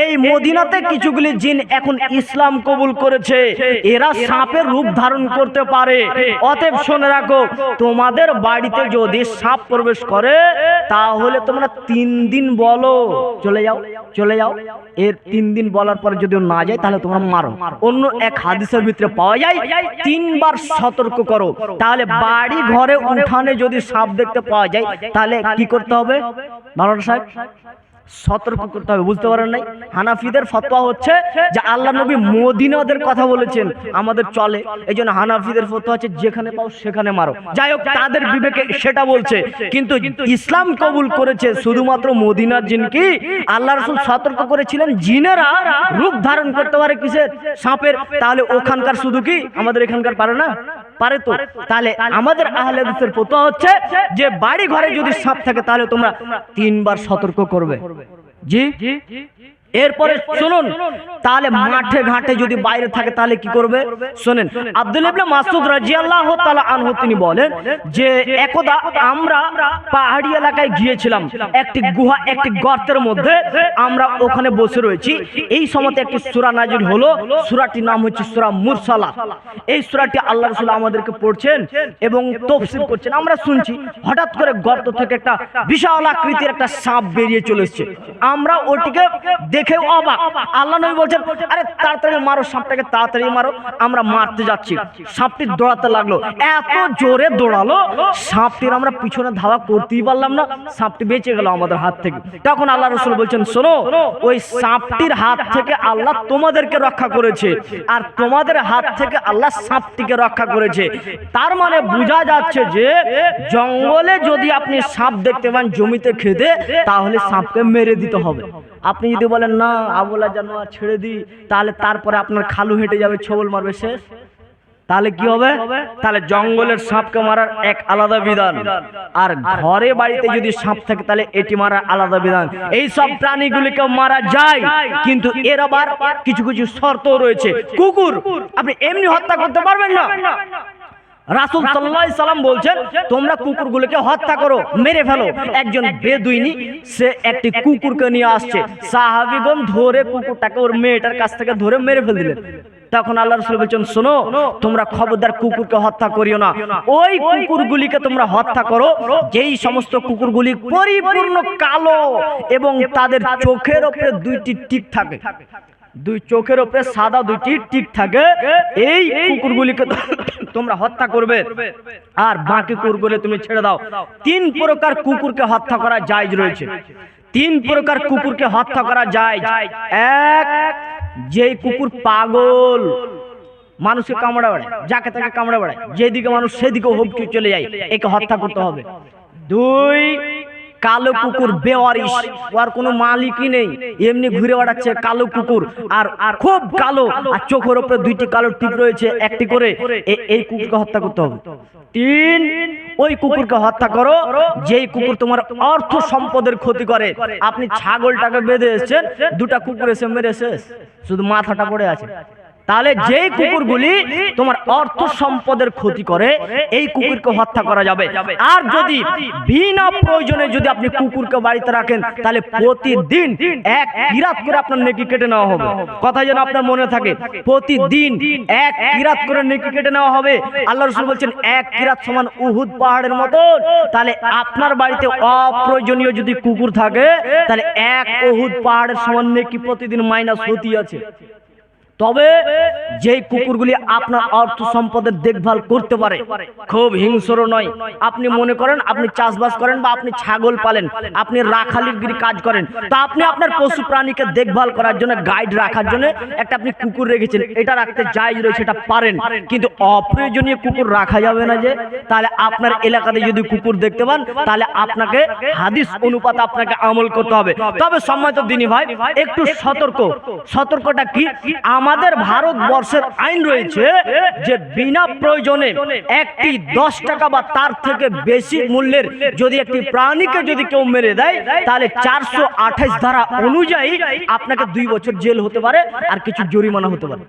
এই মদিনাতে কিছুগুলি জিন এখন ইসলাম কবুল করেছে, এরা সাপের রূপ ধারণ করতে পারে। অতএব শুনে রাখো, তোমাদের বাড়িতে যদি সাপ প্রবেশ করে তাহলে তোমরা 3 দিন বলো চলে যাও চলে যাও, এর 3 দিন বলার পরে যদি না যায় তাহলে তোমরা মারো। অন্য এক হাদিসের ভিতরে পাওয়া যায় 3 বার সতর্ক করো। তাহলে বাড়ি ঘরে উঠানে যদি সাপ দেখতে পাওয়া যায় তাহলে কি করতে হবে মাওলানা সাহেব? সতর্ক করতে হবে। বুঝতে পারেন নাই? হানাফিদের ফতোয়া হচ্ছে যে আল্লাহ নবী মদিনাদের কথা বলেছেন, আমাদের চলে, এই জন্য হানাফিদের ফতোয়া হচ্ছে যেখানে পাও সেখানে মারো। যাই হোক, তাদের বিবেকে সেটা বলছে, কিন্তু ইসলাম কবুল করেছে শুধুমাত্র মদিনার জিন। কি আল্লাহ রাসূল সতর্ক করেছিলেন জিনেরা রূপ ধারণ করতে পারে কিসের? সাপের। তাহলে ওখানকার শুধু কি আমাদের এখানকার পারে না? পারে তো। তাহলে আমাদের আহলে হাদিসের ফতোয়া হচ্ছে যে বাড়ি ঘরে যদি সাপ থাকে তাহলে তোমরা 3 বার সতর্ক করবে। জি, এরপরে শুনুন, তাহলে মাঠে ঘাটে যদি বাইরে থাকে তাহলে কি করবে শুনেন। আব্দুল্লাহ ইবনে মাসউদ রাদিয়াল্লাহু তাআলা আনহু তিনি বলেন যে একদা আমরা পাহাড়ি এলাকায় গিয়েছিলাম, একটি গুহা, একটি গর্তের মধ্যে আমরা ওখানে বসে রয়েছি। এই সময়তে একটি সূরা নাজিল হলো, সূরাটির নাম হচ্ছে সূরা মুরসালাত। এই সূরাটি আল্লাহ রাসূল আমাদেরকে পড়ছেন এবং তাফসীর করছেন, আমরা শুনছি। হঠাৎ করে গর্ত থেকে একটা বিশাল আকৃতির একটা সাপ বেরিয়ে চলে এসেছে। আমরা ওটিকে দেখে অবাক। আল্লাহ নবী বলছেন, আরে তাড়াতাড়ি মারো সাপটাকে, তাড়াতাড়ি মারো। আমরা মারতে যাচ্ছি, সাপটি দৌড়াতে লাগলো, এত জোরে দৌড়ালো সাপটির আমরা পিছনে ধাওয়া করতেই পারলাম না, সাপটি বেঁচে গেল আমাদের হাত থেকে। তখন আল্লাহ রাসূল বলছেন, শোনো, ওই সাপটির হাত থেকে আল্লাহ তোমাদেরকে রক্ষা করেছে, আর তোমাদের হাত থেকে আল্লাহ সাপটিকে রক্ষা করেছে। তার মানে বোঝা যাচ্ছে যে জঙ্গলে যদি আপনি সাপ দেখতে পান জমিতে খেতে, তাহলে সাপকে মেরে দিতে হবে। আপনি যদি বলেন না আবুলা জানোয়ার ছেড়ে দিই, তাহলে তারপরে আপনার খালু হেঁটে যাবে, ছবল মারবে, শেষ। তাহলে কি হবে? তাহলে জঙ্গলের সাপকে মারার এক আলাদা বিধান, আর ঘরে বাড়িতে যদি সাপ থাকে তাহলে এটি মারার আলাদা বিধান। এই সব প্রাণীগুলিকে মারা যায়, কিন্তু এর আবার কিছু কিছু শর্ত রয়েছে। কুকুর আপনি এমনি হত্যা করতে পারবেন না। রাসূল সাল্লাল্লাহু আলাইহি সাল্লাম বলছেন, তোমরা কুকুরগুলোকে হত্যা করো, মেরে ফেলো। একজন বেদুইনি সে একটি কুকুরকে নিয়ে আসছে, সাহাবীগণ ধরে কুকুরটাকে ওর মেয়েটার কাছ থেকে ধরে মেরে ফেলে দিলেন। তখন আল্লাহ রাসূল বলছেন, শোনো, তোমরা খবরদার কুকুরকে হত্যা করিও না। ওই কুকুরগুলিকে তোমরা হত্যা করো যেই সমস্ত কুকুরগুলি পরিপূর্ণ কালো এবং তাদের চোখের উপরে 2টি টিক থাকে, 2 চোখের উপরে সাদা 2টি টিক থাকে, এই কুকুরগুলিকে তোমরা হত্যা করবে। আর বাকি কুকুরগুলো তুমি ছেড়ে দাও। 3 প্রকার কুকুরকে হত্যা করা জায়েজ রয়েছে। 3 প্রকার কুকুরকে হত্যা করা জায়েজ। এক, যেই কুকুর পাগল, মানুষকে কামড়ে বেড়ায়, যাকে তাকে কামড়ে বেড়ায়, যেদিকে মানুষ সেদিকে হুমকি চলে যায়, একে হত্যা করতে হবে। 2, কালো কুকুর বেওয়ারিশ, ওর কোনো মালিকই নেই, এমনি ঘুরে বেড়াচ্ছে কালো কুকুর, আর খুব কালো, আর চোখের উপরে দুইটি কালো টিপ রয়েছে একটি করে। এই কুকুরকে হত্যা করতে হবে। 3, ওই কুকুরকে হত্যা করো যেই কুকুর তোমার অর্থ সম্পদের ক্ষতি করে। আপনি ছাগলটাকে বেঁধে এসেছেন, দুটা কুকুর এসে মেরে শেষ, শুধু মাথাটা পড়ে আছে। তাহলে যেই কুকুরগুলি তোমার অর্থ সম্পদের ক্ষতি করে এই কুকুরকে হত্যা করা যাবে। আর যদি বিনা প্রয়োজনে যদি আপনি কুকুরকে বাড়িতে রাখেন তাহলে প্রতিদিন 1 কিরাত করে আপনার নেকি কেটে নেওয়া হবে। কথা যেন আপনার মনে থাকে, প্রতিদিন 1 কিরাত করে নেকি কেটে নেওয়া হবে। আল্লাহ রাসূল বলছেন 1 কিরাত সমান উহুদ পাহাড়ের মতো। তাহলে আপনার বাড়িতে অপ্রয়োজনীয় যদি কুকুর থাকে তাহলে 1 উহুদ পাহাড়ের সমান নেকি প্রতিদিন মাইনাস হতেই আছে। তবে যেই কুকুরগুলি আপনার অর্থ সম্পদের দেখভাল করতে পারে, খুব হিংস্র নয়। আপনি মনে করেন আপনি চাষবাস করেন বা আপনি ছাগল পালেন, আপনি রাখালিগিরি কাজ করেন, তা আপনি আপনার পশু প্রাণীকে দেখভাল করার জন্য, গাইড রাখার জন্য একটা আপনি কুকুর রেখেছেন, এটা রাখতে জায়েজ রয়েছে, এটা পারেন। কিন্তু অপ্রয়োজনীয় কুকুর রাখা যাবে না। যে তাহলে আপনার এলাকাতে যদি কুকুর দেখতে পান তাহলে আপনাকে হাদিস অনুপাত আপনাকে আমল করতে হবে। তবে সম্মানিত দিনী ভাই, একটু সতর্কটা কি, আমাদের ভারতবর্ষের আইন রয়েছে যে বিনা প্রয়োজনে একটি 10 টাকা বা তার থেকে বেশি মূল্যের যদি একটি প্রাণীকে যদি কেউ মেরে দেয় তাহলে 428 ধারা অনুযায়ী আপনাকে 2 বছর জেল হতে পারে আর কিছু জরিমানা হতে পারে।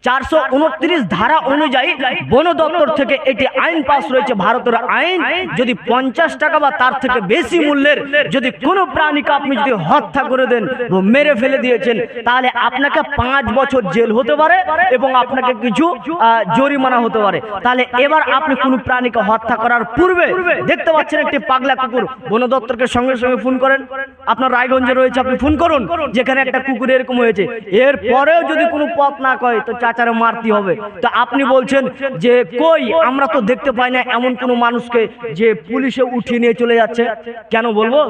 429 ধারা অনুযায়ী বন দপ্তর থেকে এটি আইন পাস রয়েছে, ভারতের আইন। যদি 50 টাকা বা তার থেকে বেশি মূল্যের যদি কোনো প্রাণীকে আপনি যদি হত্যা করে দেন, মেরে ফেলে দিয়েছেন, তাহলে আপনাকে 5 বছর জেল হতে পারে এবং আপনাকে কিছু জরিমানা হতে পারে। তাহলে এবার আপনি কোনো প্রাণীকে হত্যা করার পূর্বে দেখতে পাচ্ছেন একটি পাগলা কুকুর, বন দপ্তরকে সঙ্গে সঙ্গে ফোন করেন। আপনার রায়গঞ্জে রয়েছে, আপনি ফোন করুন যেখানে একটা কুকুর এরকম হয়েছে। এর পরেও যদি কোনো পথ না কয় তো চাচারে মারতে হবে। তো আপনি বলছেন যে কই, আমরা তো দেখতে পাই না এমন কোন মানুষকে যে পুলিশে উঠিয়ে নিয়ে চলে যাচ্ছে। কেন বলবো?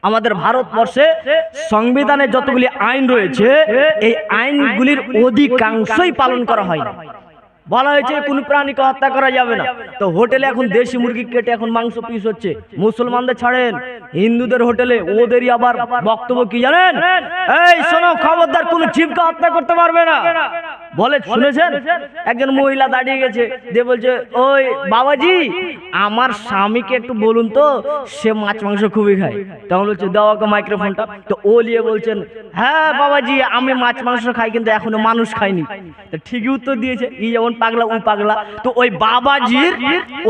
আমাদের ভারতবর্ষে সংবিধানে যতগুলি আইন রয়েছে এই আইনগুলির অধিকাংশই পালন করা হয় না। বলা হয়েছে কোন প্রাণীকে হত্যা করা যাবে না। তো হোটেলে এখন দেশি মুরগি কেটে এখন মাংস পিস হচ্ছে। মুসলমানদের ছাড়েন, হিন্দুদের হোটেলে ওদেরই আবার বক্তব্য কি জানেন? এই শোনো, খবরদার কোন জীবকে হত্যা করতে পারবে না বলে। শুনেছেন একজন মহিলা দাঁড়িয়ে গেছে, দিয়ে বলছে, ওই বাবাজি আমার স্বামীকে একটু বলুন তো, সে মাছ মাংস খুবই খায়। তখন বলছে দাও ওকে মাইক্রোফোনটা। তো ও নিয়ে বলছেন, হ্যাঁ বাবাজি আমি মাছ মাংস খাই কিন্তু এখনো মানুষ খাইনি। তো ঠিকই উত্তর দিয়েছে, ই যেমন পাগলা ও পাগলা। তো ওই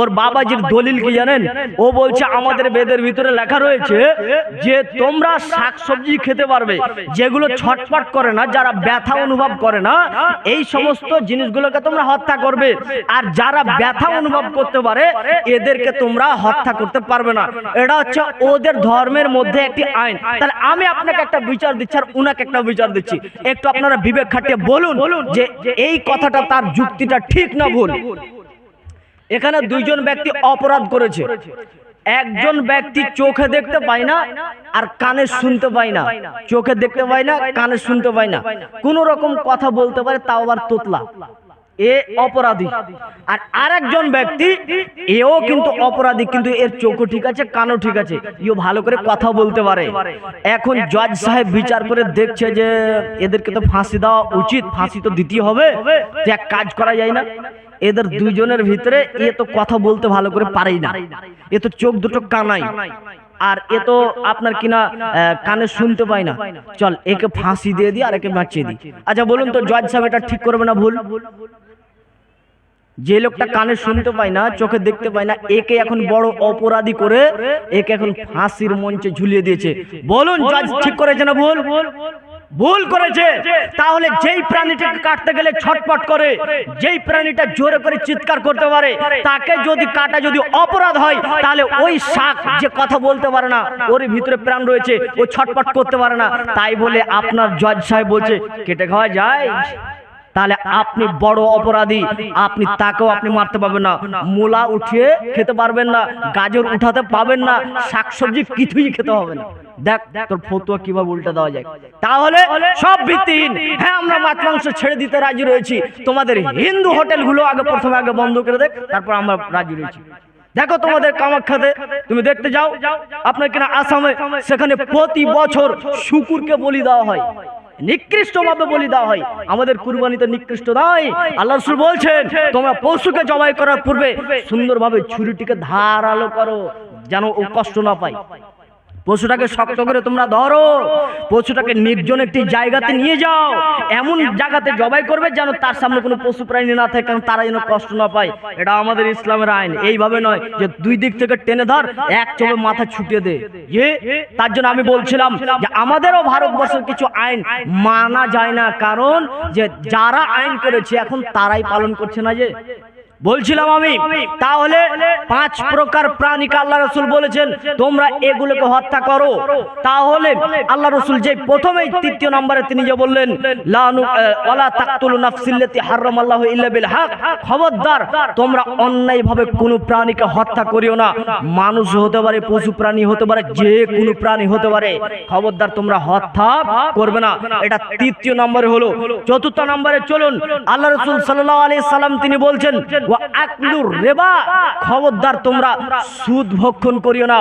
ওর বাবাজির দলিল কি জানেন? ও বলছে আমাদের বেদের ভিতরে লেখা রয়েছে যে তোমরা শাকসবজি খেতে পারবে যেগুলো ছটফট করে না, যারা ব্যথা অনুভব করে না, এই সমস্ত জিনিসগুলোকে তোমরা হত্যা করবে। আর যারা ব্যথা অনুভব করতে পারে এদেরকে তোমরা হত্যা করতে পারবে না। এটা হচ্ছে ওদের ধর্মের মধ্যে একটি আইন। তাহলে আমি আপনাকে একটা বিচার দিচ্ছি আর উনাকে একটা বিচার দিচ্ছি, একটু আপনারা বিবেক খাটিয়ে বলুন যে এই কথাটা তার যুক্তিটা ঠিক না ভুল। এখানে 2 জন ব্যক্তি অপরাধ করেছে। একজন ব্যক্তি চোখে দেখতে পায় না আর কানে শুনতে পায় না, চোখে দেখতে পায় না, কানে শুনতে পায় না, কোন রকম কথা বলতে পারে, তাও আবার তোতলা, এ অপরাধী। আর আরেকজন ব্যক্তি এও কিন্তু অপরাধী, কিন্তু এর চোখও ঠিক আছে, কানও ঠিক আছে, ইও ভালো করে কথা বলতে পারে। এখন জজ সাহেব বিচার করে দেখছে যে এদেরকে তো ফাঁসি দেওয়া উচিত, ফাঁসি তো দিতেই হবে। এক কাজ করা যায় না, এদের 2 জনের ভিতরে এ তো কথা বলতে ভালো করে পারেই না, এ তো চোখ দুটো কানাই, আর এ তো আপনার কিনা কানে শুনতে পায় না, চল একে ফাঁসি দিয়ে দিই আর একে বাঁচিয়ে দিই। আচ্ছা বলুন তো জজ সাহেব এটা ঠিক করবে না ভুল? যে লোকটা কানে শুনতে পায় না, চোখে দেখতে পায় না, একে এখন বড় অপরাধী করে একে এখন ফাঁসির মঞ্চে ঝুলিয়ে দিয়েছে। বলুন জজ ঠিক করেছে না ভুল? ভুল করেছে। তাহলে যেই প্রাণীটাকে কাটতে গেলে ছটপট করে, যেই প্রাণীটা জোরে করে চিৎকার করতে পারে, তাকে যদি কাটা যদি অপরাধ হয়, তাহলে ওই শাক যে কথা বলতে পারে না, ওর ভিতরে প্রাণ রয়েছে, ও ছটপট করতে পারে না, তাই বলে আপনার জজ সাহেব বলছে কেটে খাওয়া যায়? তাহলে আপনি বড় অপরাধী, আপনি তাকেও আপনি মারতে পারবেন না, মূলা উঠিয়ে খেতে পারবেন না, গাজর উঠাতে পাবেন না, শাকসবজি কিছুই খেতে হবে না। দেখ তোর ফতোয়া কিভাবে উল্টা দেওয়া যায়। তাহলে সব ভিত্তিহীন। হ্যাঁ আমরা মাছ মাংস ছেড়ে দিতে রাজি রয়েছি, তোমাদের হিন্দু হোটেলগুলো আগে প্রথমে বন্ধ করে দেখ, তারপর আমরা রাজি রয়েছি। দেখো তোমাদের কামাখ্যাতে তুমি দেখতে যাও, আপনার কিনা আসামে, সেখানে প্রতি বছর শুকুরকে বলি দেওয়া হয়, নিকৃষ্ট ভাবে বলি দেওয়া হয়। আমাদের কুরবানিতে নিকৃষ্ট নয়। আল্লাহ রাসূল বলছেন তোমরা পশুকে জবাই করার পূর্বে সুন্দরভাবে ছুরিটিকে ধারালো করো, যেন ও কষ্ট না পায়। পশুটাকে শক্ত করে তোমরা ধরো, পশুটাকে নির্জন একটি জায়গাতে নিয়ে যাও, এমন জায়গাতে জবাই করবে যেন তার সামনে কোনো পশু প্রাণী না থাকে, কারণ তারা যেন কষ্ট না পায়। এটা আমাদের ইসলামের আইন। এইভাবে নয় যে দুই দিক থেকে টেনে ধর, এক চোখে মাথা ছুটিয়ে দে। তার জন্য আমি বলছিলাম যে আমাদেরও ভারতবর্ষের কিছু আইন মানা যায় না, কারণ যে যারা আইন করেছে এখন তারাই পালন করছে না। যে বলছিলাম আমি, তাহলে 5 প্রকার প্রাণীকে আল্লাহ রাসূল বলেছেন তোমরা এগুলোকে হত্যা করো। তাহলে আল্লাহ রাসূল যে প্রথমেই 3য় নম্বরে তিনি যে বললেন ওয়ালা তাকতুলু নাফসিল্লাতি হারামাল্লাহু ইল্লা বিল হক, খবরদার তোমরা অন্যায়ভাবে কোনো প্রাণীকে হত্যা করিও না। মানুষ হতে পারে, পশু প্রাণী হতে পারে, যে কোনো প্রাণী হতে পারে, খবরদার তোমরা হত্যা করবে না। এটা 3য় নম্বরে হলো। 4র্থ নম্বরে চলুন, আল্লাহ রাসূল সাল্লাল্লাহু আলাইহি সাল্লাম তিনি বলছেন আকলুর রিবা, খবরদার তোমরা সুদ ভক্ষণ করিও না।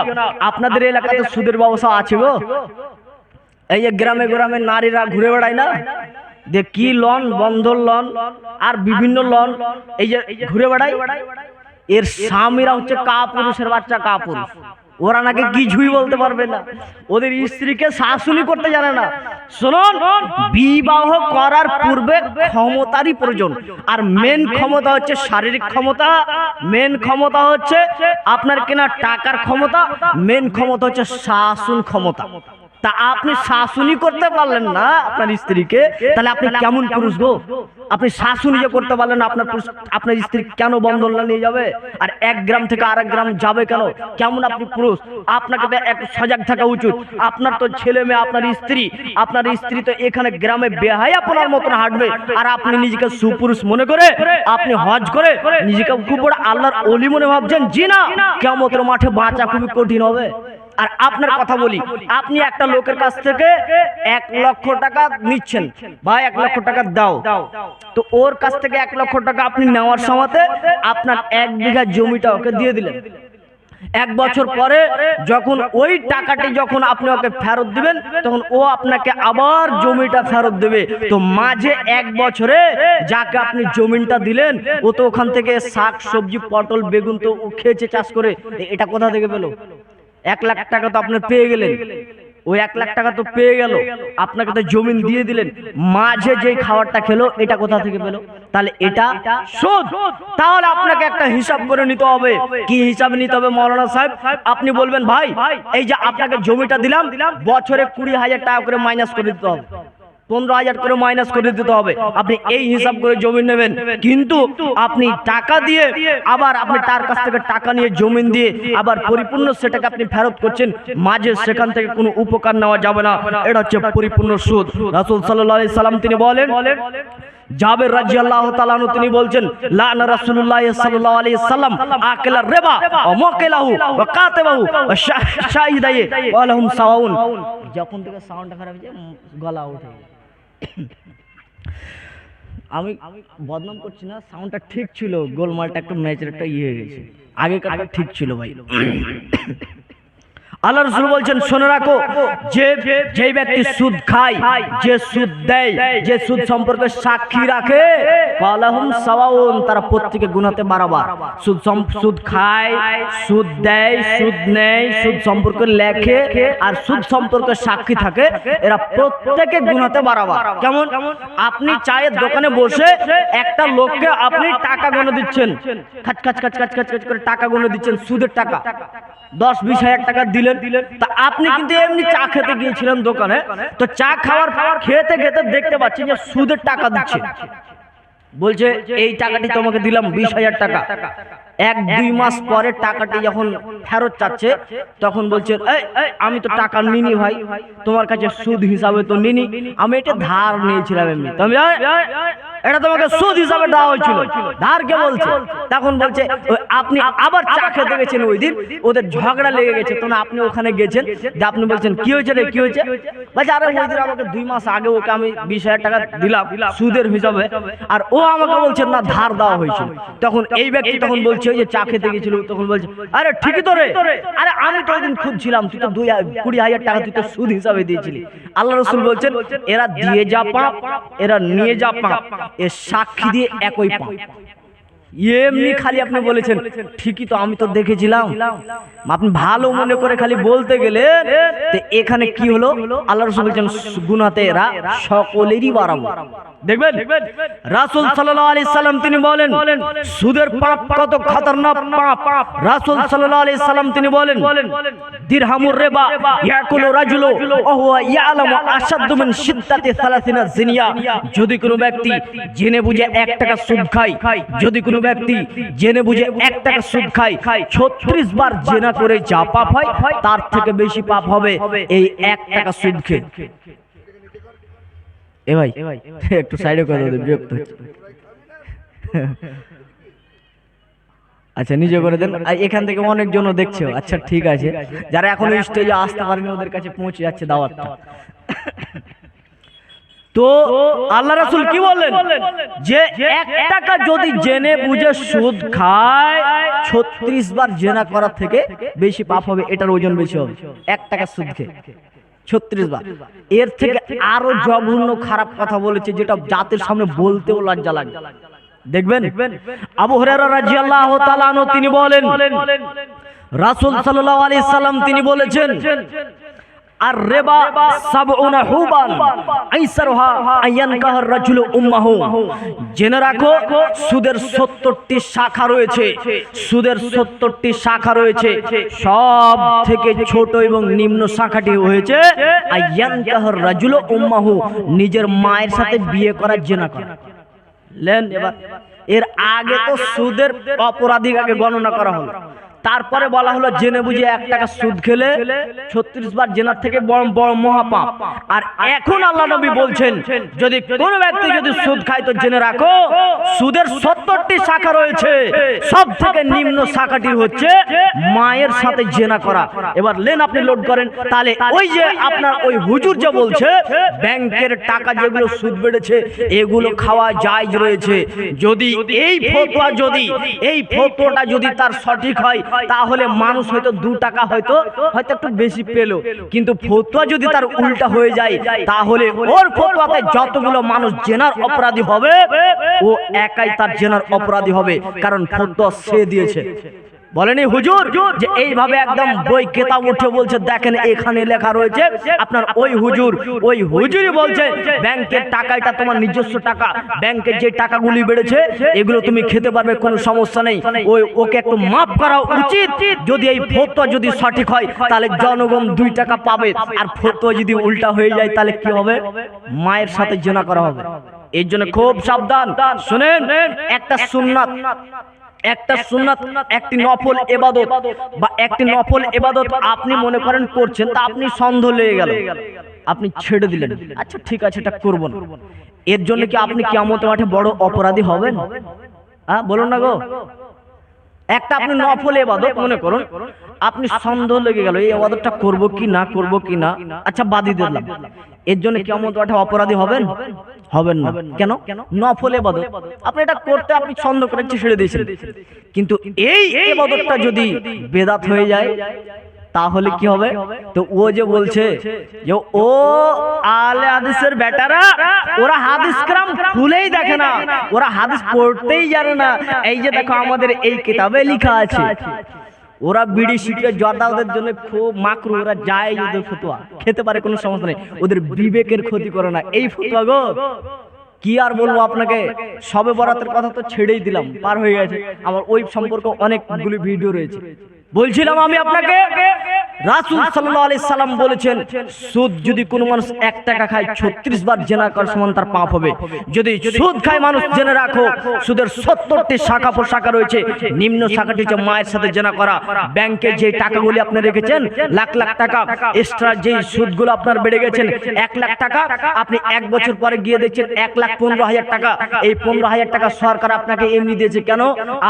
আপনাদের এলাকাতে সুদের ব্যবসা আছে গো? এই যে গ্রামে গ্রামে নারীরা ঘুরে বেড়ায় না, যে কি লোন, বন্ধন লোন আর বিভিন্ন লোন, এই যে ঘুরে বেড়ায়, এর স্বামীরা হচ্ছে কাপুরুষের বাচ্চা, কাপুরুষ। ওরা নাকি কিছুই বলতে পারবে না, ওদের স্ত্রীকে শাসনই করতে জানে না। শুনুন, বিবাহ করার পূর্বে ক্ষমতারই প্রয়োজন। আর মেন ক্ষমতা হচ্ছে শারীরিক ক্ষমতা, মেন ক্ষমতা হচ্ছে আপনার কিনা টাকার ক্ষমতা, মেন ক্ষমতা হচ্ছে শাসন ক্ষমতা। তা আপনি শাসনই করতে পারলেন না আপনার স্ত্রীকে, তাহলে আপনি কেমন পুরুষ গো? আপনি শাসনই যে করতে পারলেন না, আপনার স্ত্রী কেন বন্ধন নিয়ে যাবে? আর এক গ্রাম থেকে আরেক গ্রাম যাবে কেন? কেমন আপনি পুরুষ? আপনাকে তো একটু সজাগ থাকা উচিত। আপনার তো ছেলে মেয়ে, আপনার স্ত্রী তো এখানে গ্রামে বেহায়া আপনার মতন হাঁটবে, আর আপনি নিজেকে সুপুরুষ মনে করে আপনি হজ করে নিজেকে খুব বড় আল্লাহর ওলি মনে ভাবছেন। জি না, কিয়ামতের মাঠে বাঁচা খুবই কঠিন হবে। আর আপনার কথা বলি, আপনি একটা লোকের কাছ থেকে 1 লক্ষ টাকা নিচ্ছেন, ভাই 1 লক্ষ টাকা দাও, তো ওর কাছ থেকে 1 লক্ষ টাকা আপনি নেওয়ার সময়তে আপনার 1 বিঘা জমিটা ওকে দিয়ে দিলেন। 1 বছর পরে যখন ওই টাকাটি যখন আপনি ওকে ফেরত দিবেন, তখন ও আপনাকে আবার জমিটা ফেরত দেবে। তো মাঝে 1 বছরে যাকে আপনি জমিটা দিলেন, ও তো ওখান থেকে শাক সবজি, পটল, বেগুন তো ও খেয়েছে চাষ করে, এটা কোথা থেকে পেলো? 1 লাখ টাকা তো আপনি পেয়ে গেলেন, ওই 1 লাখ টাকা তো পেয়ে গেল, আপনাকে তো জমিন দিয়ে দিলেন, মাঝে যেই খাবারটা খেলো এটা কোথা থেকে পেলো? তাহলে এটা সুদ। তাহলে আপনাকে একটা হিসাব করে নিতে হবে। কি হিসাব নিতে হবে মাওলানা সাহেব? আপনি বলবেন ভাই এই যে আপনাকে জমিটা দিলাম, বছরে 20,000 টাকা করে মাইনাস করে দিতে হবে, 15,000 করে মাইনাস করে দিতে হবে। আপনি এই হিসাব করে জমি নেবেন, কিন্তু আপনি টাকা দিয়ে আবার আপনি তার কাছ থেকে টাকা নিয়ে জমিন দিয়ে আবার পরিপূর্ণ সেটাকে আপনি ফেরত করছেন, মাঝে সেখান থেকে কোনো উপকার নেওয়া যাবে না। এটা হচ্ছে পরিপূর্ণ সুদ। রাসূল সাল্লাল্লাহু আলাইহি সাল্লাম তিনি বলেন, জাবের রাদিয়াল্লাহু তাআলা আনহু তিনি বলছেন, লানা রাসূলুল্লাহ সাল্লাল্লাহু আলাইহি সাল্লাম আকিলার রিবা ওয়া মুকিলাহু ওয়া কাতিবাহু ওয়া শাহিদাই ওয়া লাহুম সাওয়াউন। যখন থেকে সাউন্ডটা খারাপ হয়ে যায়, গলা ওঠে। আমি বদনাম করছি না, সাউন্ডটা ঠিক ছিল, গোলমালটা একটু ম্যাচের একটা ইয়ে হয়ে গেছে, আগেকারটা ঠিক ছিল ভাই। আল্লাহ রাসূল বলছেন, শুনে রাখো, যে ব্যক্তি সুদ খায়, যে সুদ দেয়, যে সুদ সম্পর্কে সাক্ষী রাখে, ফালাহুম সাওয়াউন, তারা প্রত্যেকে গুনাহতে বরাবর। সুদ খায়, সুদ দেয়, সুদ নেয়, সুদ সম্পর্কে লেখে আর সুদ সম্পর্কে সাক্ষী থাকে, এরা প্রত্যেকে গুনাহতে বরাবর। কেমন? আপনি চায়ের দোকানে বসে একটা লোককে আপনি টাকা গুনে দিচ্ছেন, খাচ খাচ খাচ খাচ খাচ করে টাকা গুনে দিচ্ছেন, সুদের টাকা 10-20 হাজার টাকা দিলেন। তা আপনি কিন্তু এমনি চা খেতে গিয়েছিলেন দোকানে, তো চা খাওয়ার খেতে খেতে দেখতে পাচ্ছেন যে সুদের টাকা দিচ্ছে, বলছে এই টাকাটি তোমাকে দিলাম 20,000 টাকা। 1-2 মাস পরে টাকাটি যখন ফেরত চাচ্ছে, তখন বলছে আমি তো টাকা নিনি ভাই, তোমার কাছে সুদ হিসাবে তো নিনি, আমি এটা ধার নিয়েছিলাম এমনি, তুমি এটা তোমাকে সুদ হিসাবে দেওয়া হয়েছিল, ধার কে বলছে? তখন বলছে আপনি আবার চা খেতে গেছেন ওই দিন, ওদের ঝগড়া লেগে গেছে, তখন আপনি ওখানে গেছেন, যে আপনি বলছেন কি হয়েছে রে, কি হয়েছে? বলছে আরে ওই দিন আমাকে 2 মাস আগে ওকে আমি 20,000 টাকা দিলাম সুদের হিসাবে, আর ও আমাকে বলছে না ধার দেওয়া হয়েছিল। তখন এই ব্যক্তি তখন বলছে বলছে ওই যে চা খেতে গেছিল, তখন বলছে আরে ঠিকই তো রে, আরে আমি তো ওইদিন খুঁজছিলাম, তুই তো 20,000 টাকা তুই তো সুদ হিসাবে দিয়েছিলি। আল্লাহ রসুল বলছেন এরা দিয়ে যা পাপ, এরা নিয়ে যা পাপ, এর সাক্ষী দিয়ে একই পাপ। এমনি খালি আপনি বলেছেন ঠিকই তো, আমি তো দেখেছিলাম, আপনি ভালো মনে করে খালি বলতে গেলেন। তো এখানে কি হলো, আল্লাহ রাসূল বলেছেন গুনাহতে এরা সকলেরই বরাবর। দেখবেন রাসূল সাল্লাল্লাহু আলাইহি সাল্লাম তিনি বলেন সুদের পাপ কত খতরনাক পাপ। রাসূল সাল্লাল্লাহু আলাইহি সাল্লাম তিনি বলেন দিরহামুর রিবা ইয়াকুলু রাজুলু ওয়া হুয়া ইয়ালামু আশাদ্দু মিন শিদ্দাতি 30 জিনিয়া। যদি কোনো ব্যক্তি জেনে বুঝে 1 টাকা সুদ খায়, যদি কোনো ব্যক্তি জেনে বুঝে 1 টাকা সুদ খায়, 36 বার জিনা করে যা পাপ হয় তার থেকে বেশি পাপ হবে এই 1 টাকা সুদ খেয়ে। এ ভাই একটু সাইডে করে দাও, বিরক্ত হচ্ছে। আচ্ছা নিজে করে দেন, এখান থেকে অনেকজন দেখছো। আচ্ছা ঠিক আছে, যারা এখনো স্টেজে আসতে পারেনি ওদের কাছে পৌঁছে যাচ্ছে দাওয়াতটা। তো আল্লাহ রাসূল কি বললেন যে 1 টাকা যদি জেনে বুঝে সুদ খায় 36 বার জেনা করার থেকে বেশি পাপ হবে, এটার ওজন বেশি হবে 1 টাকা সুদ খেয়ে 36 বার। এর থেকে আরো জঘন্য খারাপ কথা বলেছে যেটা জাতির সামনে বলতেও লজ্জা লাগে। দেখবেন আবু হুরায়রা রাদিয়াল্লাহু তাআলা আনহু তিনি বলেন রাসূল সাল্লাল্লাহু আলাইহি সাল্লাম তিনি বলেছেন আর রিবা 70 হুবান আইসারহা আয়ানকাহর রাজুল উম্মাহু। জেনে রাখো সুদের 70টি শাখা রয়েছে, সুদের 70টি শাখা রয়েছে, সব থেকে ছোট এবং নিম্ন শাখাটি হয়েছে আয়ানকাহর রাজুল উম্মাহু, নিজের মায়ের সাথে বিয়ে করার জিনা করা। লেন এবার এর আগে তো সুদের অপরাধীকে আগে গণনা করা হলো, তারপরে বলা হলো জেনে বুঝে 1 টাকা সুদ খেলে 36 বার জেনার থেকে বড় বড় মহাপাপ। আর এখন আল্লাহ নবী বলছেন যদি কোনো ব্যক্তি যদি সুদ খায় তো জেনে রাখো সুদের 70টি শাখা রয়েছে, সব থেকে নিম্ন শাখাটি হচ্ছে মায়ের সাথে জেনা করা। এবার লেন আপনি লোড করেন, তাহলে ওই যে আপনার ওই হুজুর যে বলছে ব্যাংকের টাকা যেগুলো সুদ বেড়েছে এগুলো খাওয়া জায়েজ রয়েছে, যদি এই ফতোয়াটা যদি তার সঠিক হয় তাহলে মানুষ হয়তো 2 টাকা হয়তো একটু বেশি পেল, কিন্তু ফতোয়া যদি তার উল্টা হয়ে যায় তাহলে ওর ফতোয়াতে যতগুলো মানুষ জেনার অপরাধী হবে ও একাই তার জেনার অপরাধী হবে, কারণ ফতোয়া সে দিয়েছে। বলেনি হুজুর যে এইভাবে একদম বই কেতাব উঠে বলছে দেখেন এখানে লেখা রয়েছে, আপনার ওই হুজুরই বলছে ব্যাংকের টাকা এটা তোমার নিজস্ব টাকা, ব্যাংকের যে টাকাগুলি বেড়েছে এগুলো তুমি খেতে পারবে, কোনো সমস্যা নেই, ওকে একটু মাফ করা উচিত। যদি এই ফতোয়া যদি সঠিক হয় তাহলে জনগণ 2 টাকা পাবে, আর ফতোয়া যদি উল্টা হয়ে যায় তাহলে কি হবে, মায়ের সাথে জিনা করা হবে। এর জন্য খুব সাবধান। শুনেন একটা সুন্নাত একটি নফল ইবাদত বা একটি নফল ইবাদত আপনি মনে করেন করছেন, তা আপনি সন্দেহ লেগে গেল, আপনি ছেড়ে দিলেন, আচ্ছা ঠিক আছে এটা করব না, এর জন্য কি আপনি কিয়ামতের মাঠে বড় অপরাধী হবেন? বলুন না গো। একটা আপনি নফল ইবাদত মনে করুন, আপনি সন্দেহ লেগে গেল এই ইবাদতটা করব কি না, আচ্ছা বাদই দিলাম, এর জন্য কিয়ামতের মাঠে অপরাধী হবেন না। কেন? নফল ইবাদত আপনি এটা করতে আপনি সন্দেহ করেছেন, ছেড়ে দিয়েছেন, কিন্তু এই ইবাদতটা যদি বেদাত হয়ে যায় তাহলে কি হবে? তো ও যে বলছে যে ও আলে হাদিসের বেটারা, ওরা হাদিস কেরাম খুলেই দেখে না, ওরা হাদিস পড়তেই জানে না। এই যে দেখো আমাদের এই কিতাবে লেখা আছে ওরা বিড়ি সিগারেট জর্দা ওদের জন্য খুব মাকরু, ওরা যায় ওদের ফতোয়া খেতে পারে, কোনো সমস্যা নেই, ওদের বিবেকের ক্ষতি করে না, এই ফতোয়া গো। কি আর বলবো আপনাকে, সবে বরাতের কথা তো ছেড়েই দিলাম, পার হয়ে গেছে, আমার ওই সম্পর্কে অনেকগুলি ভিডিও রয়েছে। বলছিলাম আমি আপনাকে রাসূল সাল্লাল্লাহু আলাইহি সাল্লাম বলেছেন সুদ যদি কোনো মানুষ 1 টাকা খায় 36 বার জিনা করার সমান তার পাপ হবে। যদি সুদ খায় মানুষ, জেনে রাখো সুদের 70টি শাখা প্রশাখা রয়েছে, নিম্ন শাখাটি হচ্ছে মায়ের সাথে জিনা করা। ব্যাংকে যে টাকাগুলি আপনি রেখেছেন লাখ লাখ টাকা, এক্সট্রা যেই সুদগুলো আপনার বেড়ে গেছেন 1 লাখ টাকা, আপনি 1 বছর পরে গিয়ে দেখছেন 1,15,000 টাকা। এই 15,000 টাকা সরকার আপনাকে এমনি দিয়েছে, কেন?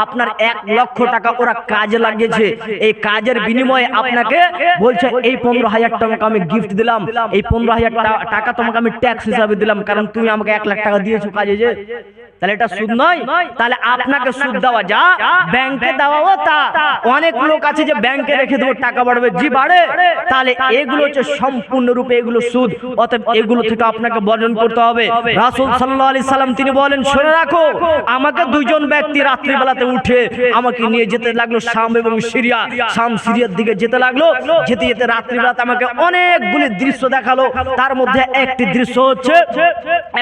আপনার 1 লক্ষ টাকা ওরা কাজে লাগিয়েছে, এই কাজের বিনিময়ে আপনাকে বলছে এই 15,000 টাকা আমি গিফট দিলাম, এই 15,000 টাকা তোমাকে আমি ট্যাক্স হিসাবে দিলাম, কারণ তুমি আমাকে 1 লাখ টাকা দিয়েছো কাজে। যে তাহলে এটা সুদ নয়? তাহলে আপনাকে সুদ দেওয়া যা, ব্যাংকে দেওয়াও তা। অনেক লোক আছে যে ব্যাংকে রেখে দেবো টাকা বাড়বে, জি বাড়ে। তাহলে এগুলো হচ্ছে সম্পূর্ণরূপে এগুলো সুদ। অতএব এগুলো থেকে আপনাকে বর্জন করতে হবে। রাসূল সাল্লাল্লাহু আলাইহি সাল্লাম তিনি বলেন, শুনে রাখো, আমাকে দুইজন ব্যক্তি রাত্রিবেলাতে উঠে আমাকে নিয়ে যেতে লাগলো শাম এবং সিরিয়া। শাম সিরিয়ার দিকে যেতে লাগলো। যেতে যেতে রাত্রিবেলাতে আমাকে অনেকগুলি দৃশ্য দেখালো। তার মধ্যে একটি দৃশ্য হচ্ছে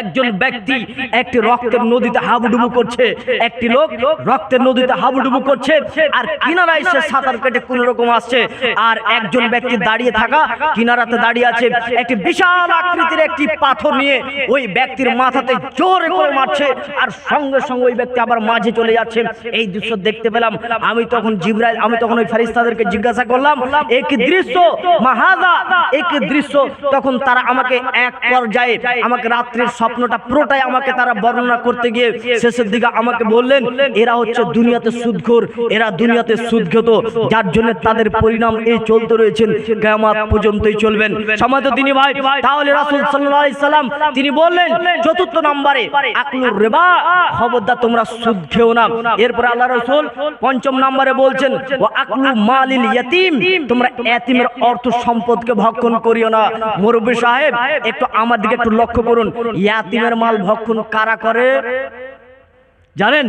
একজন ব্যক্তি একটি রক্তের নদীতে হাবুডুবু করছে। একটি লোক রক্তের নদীতে হাবুডুবু করছে, আর কিনারায় সে সাঁতার কেটে কোন রকম আসছে। আর একজন ব্যক্তি দাঁড়িয়ে থাকা কিনারাতে দাঁড়িয়ে আছে, একটি বিশাল আকৃতির একটি পাথর নিয়ে ওই ব্যক্তির মাথাতে জোরে করে মারছে, আর সঙ্গে সঙ্গে ওই ব্যক্তি আবার মাঝে চলে যাচ্ছে। এই দৃশ্য দেখতে পেলাম। আমি তখন ওই ফেরেশতাদেরকে জিজ্ঞাসা করলাম, এই কি দৃশ্য মাহাদা, এই কি দৃশ্য? তখন তারা আমাকে এক পর্যায়ে আমাকে রাত্রির স্বপ্নটা পুরোটাই আমাকে তারা বর্ণনা করতে গিয়ে শেষের দিকে আমাকে বললেন, এরা হচ্ছে দুনিয়াতে সুদখোর, এরা দুনিয়াতে সুদ খেত, যার জন্য তাদের পরিণাম এই চলতে রয়েছেন, কিয়ামত পর্যন্তই চলবেন। সম্মানিত তিনি ভাই, তাহলে রাসূল সাল্লাল্লাহু আলাইহি সাল্লাম তিনি বললেন চতুর্থ নম্বরে আকলুর রিবা, খবরদার তোমরা সুদ খেও না। এরপর আল্লাহ রাসূল পঞ্চম নম্বরে বলছেন ওয়া আকলু মালিল ইয়াতীম, তোমরা এতিমের অর্থ সম্পদকে ভক্ষণ করিও না। মুরব্বি সাহেব একটু আমার দিকে একটু লক্ষ্য করুন, ইয়াতীমের মাল ভক্ষণ কারা করে জানেন?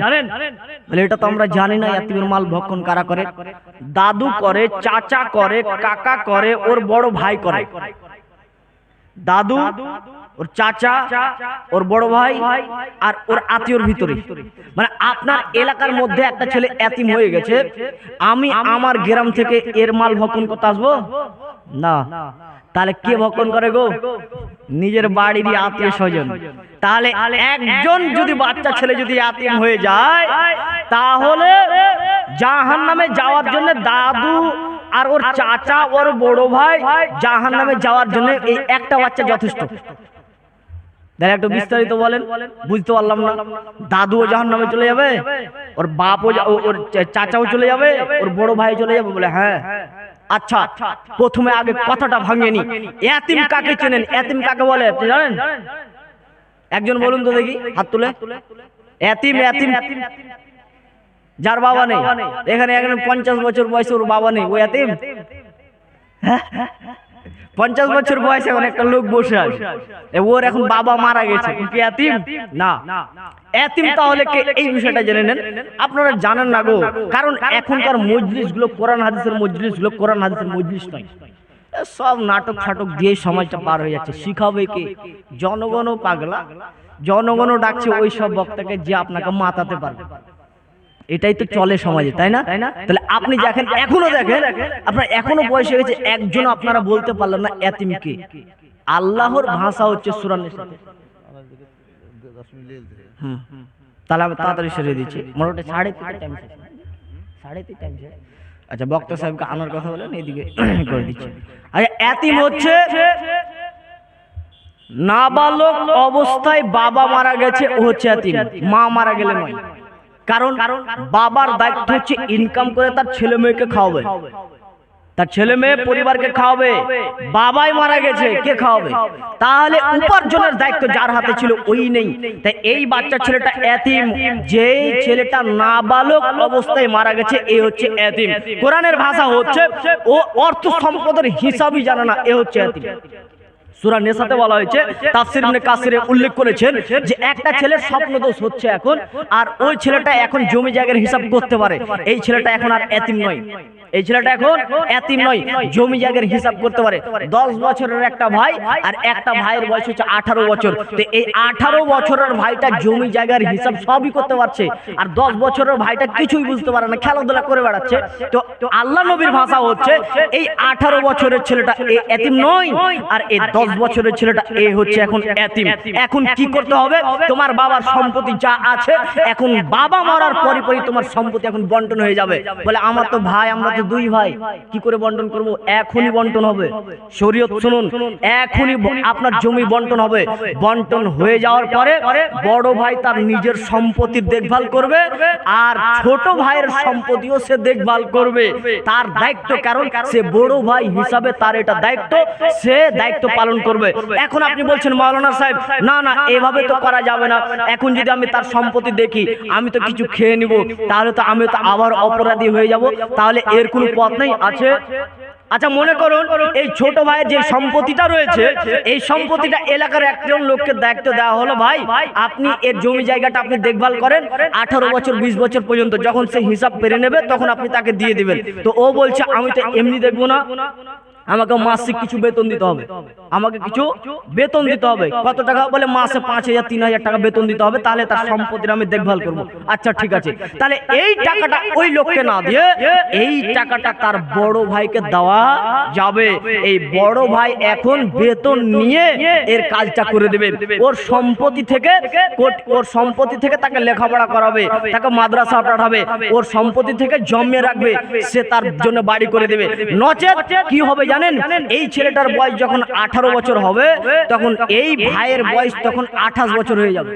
বলে এটা তো আমরা জানি না। ইয়াতীমের মাল ভক্ষণ কারা করে? দাদু করে, চাচা করে, কাকা করে, ওর বড় ভাই করে। দাদু, ওর চাচা, ওর বড় ভাই, আর ওর আত্মীয়র ভিতরে। মানে আপনার এলাকার মধ্যে একটা ছেলে এতিম হয়ে গেছে, আমি আমার গ্রাম থেকে এর মাল ভক্ষণ করতে আসবো না? তাহলে কে ভক্ষণ করে গো? নিজের বাড়ির আত্মীয় স্বজন। তাহলে একজন যদি বাচ্চা ছেলে যদি এতিম হয়ে যায়, তাহলে জাহান্নামে যাওয়ার জন্য দাদু আর ওর চাচা, ওর বড় ভাই জাহান্নামে যাওয়ার জন্য এই একটা বাচ্চা যথেষ্ট। তাহলে একটু বিস্তারিত বলেন, বুঝতে পারলাম না। দাদুও জাহান্নামে চলে যাবে, ওর বাপও, ওর চাচাও চলে যাবে, ওর বড় ভাই চলে যাবে? বলে হ্যাঁ। আচ্ছা, প্রথমে আগে কথাটা ভাঙিয়ে নি। এতিম কাকে চেনেন? এতিম কাকে বলে আপনি জানেন? একজন বলুন তো দেখি, হাত তুলে। এতিম যার বাবা নেই। এখানে 50 বছর বয়সে ওর বাবা নেই, ও এতিম? 50 বছর বয়সে এখন একটা লোক বসে আছে, ওর এখন বাবা মারা গেছে, কি এতিম না? এতিম তাহলে কে? এই বিষয়টা জেনে নেন। আপনারা জানেন না গো, কারণ এখনকার মজলিস গুলো কোরআন হাদিসের মজলিস গুলো কোরআন হাদিসের মজলিস নয়, সব নাটক ফাটক দিয়ে সমাজটা পার হয়ে যাচ্ছে। শিখাবে কে? জনগণও পাগলা, জনগণও ডাকছে ওই সব বক্তাকে যে আপনাকে মাতাতে পারবে। এটাই তো চলে সমাজে, তাই না? তাহলে আপনি দেখেন, এখনো দেখেন, আপনার এখনো বয়স হয়ে গেছে, একজন আপনারা বলতে পারলেন না এতিম কে? আল্লাহর ভাষা হচ্ছে সূরা নিসা। তাহলে আমি তাড়াতাড়ি সেরে দিচ্ছি, মোটামুটি 3:30 টাইম শেষ। 3:30 টাইম শেষ। আচ্ছা, বক্তা সাহেবকে আনার কথা বলেন, এইদিকে করে দিচ্ছি। আচ্ছা, এতিম হচ্ছে নাবালক অবস্থায় বাবা মারা গেছে, ও হচ্ছে এতিম। মা মারা গেলে নয়। কারণ বাবার দায়িত্ব হচ্ছে ইনকাম করে তার ছেলে মেয়েকে খাওয়াবে, তার ছেলে মেয়ে পরিবারকে খাওয়াবে। বাবাই মারা গেছে, কে খাওয়াবে? তাহলে উপার্জনের দায়িত্ব যার হাতে ছিল ওই নেই। তাই এই বাচ্চা ছেলেটা এতিম। যেই ছেলেটা নাবালক অবস্থায় মারা গেছে, এ হচ্ছে এতিম। কোরআনের ভাষা হচ্ছে ও অর্থ সম্পদের হিসাবই জানে না, এ হচ্ছে এতিম। সূরা নিসাতে বলা হয়েছে, তাফসীর ইবনে কাসিরে উল্লেখ করেছেন যে একটা ছেলের স্বপ্নদোষ হচ্ছে এখন, আর ওই ছেলেটা এখন জমি জায়গার হিসাব করতে পারে। এই ছেলেটা এখন আর এতিম নয়, এই ছেলেটা এখন এতিম নয়, জমি জায়গার হিসাব করতে পারে। 10 বছরের একটা ভাই, আর একটা ভাইয়ের বয়স হচ্ছে 18 বছর। তো এই 18 বছরের ভাইটা জমি জায়গার হিসাব সবই করতে পারছে, আর 10 বছরের ভাইটা কিছুই বুঝতে পারে না, খেলাধুলা করে বেড়াচ্ছে। তো আল্লাহ নবীর ভাষা হচ্ছে এই 18 বছরের ছেলেটা এতিম নয়, আর এই 10 বছরের ছেলেটা এ হচ্ছে এখন এতিম। এখন কি করতে হবে? তোমার বাবার সম্পত্তি যা আছে, এখন বাবা মরার পরই তোমার সম্পত্তি এখন বন্টন হয়ে যাবে। বলে আমার তো ভাই, আমরা তো দুই ভাই, কি করে বন্টন করব? এখনই বন্টন হবে। শরীয়ত শুনুন, এখনই আপনার জমি বন্টন হবে। বন্টন হয়ে যাওয়ার পরে বড় ভাই তার নিজের সম্পত্তির দেখভাল করবে, আর ছোট ভাইয়ের সম্পত্তিও সে দেখভাল করবে। তার দায়িত্ব, কারণ সে বড় ভাই হিসাবে তার এটা দায়িত্ব, সে দায়িত্ব পালন করবে। এখন আপনি বলছেন মাওলানা সাহেব, না না এভাবে তো করা যাবে না। এখন যদি আমি তার সম্পত্তি দেখি, আমি তো কিছু খেয়ে নিব, তাহলে তো আমি তো আবার অপরাধী হয়ে যাব। তাহলে এর কোনো পথ নেই? আছে। আচ্ছা মনে করুন এই ছোট ভাইয়ের যে সম্পত্তিটা রয়েছে, এই সম্পত্তিটা এলাকার একজন লোককে দায়িত্ব দেওয়া হলো, ভাই আপনি এর জমি জায়গাটা আপনি দেখভাল করেন 18 বছর 20 বছর পর্যন্ত, যখন সে হিসাব পেরে নেবে তখন আপনি তাকে দিয়ে দিবেন। তো ও বলছে আমি তো এমনি দেখবো না, আমাকে মাসিক কিছু বেতন দিতে হবে, আমাকে কিছু বেতন দিতে হবে। কত টাকা? বলে মাসে 5000 3000 টাকা বেতন দিতে হবে, তাহলে তার সম্পত্তির আমি দেখভাল করব। আচ্ছা ঠিক আছে, তাহলে এই টাকাটা ওই লোককে না দিয়ে এই টাকাটা তার বড় ভাইকে দেওয়া যাবে। এই বড় ভাই এখন বেতন নিয়ে এর কাজটা করে দেবে। ওর সম্পত্তি থেকে তাকে লেখাপড়া করাবে, তাকে মাদ্রাসা পাঠাবে, ওর সম্পত্তি থেকে জমিয়ে রাখবে, সে তার জন্য বাড়ি করে দেবে। নচেত কি হবে জানেন? এই ছেলেটার বয়স যখন 18 বছর হবে, তখন এই ভাইয়ের বয়স তখন 28 বছর হয়ে যাবে।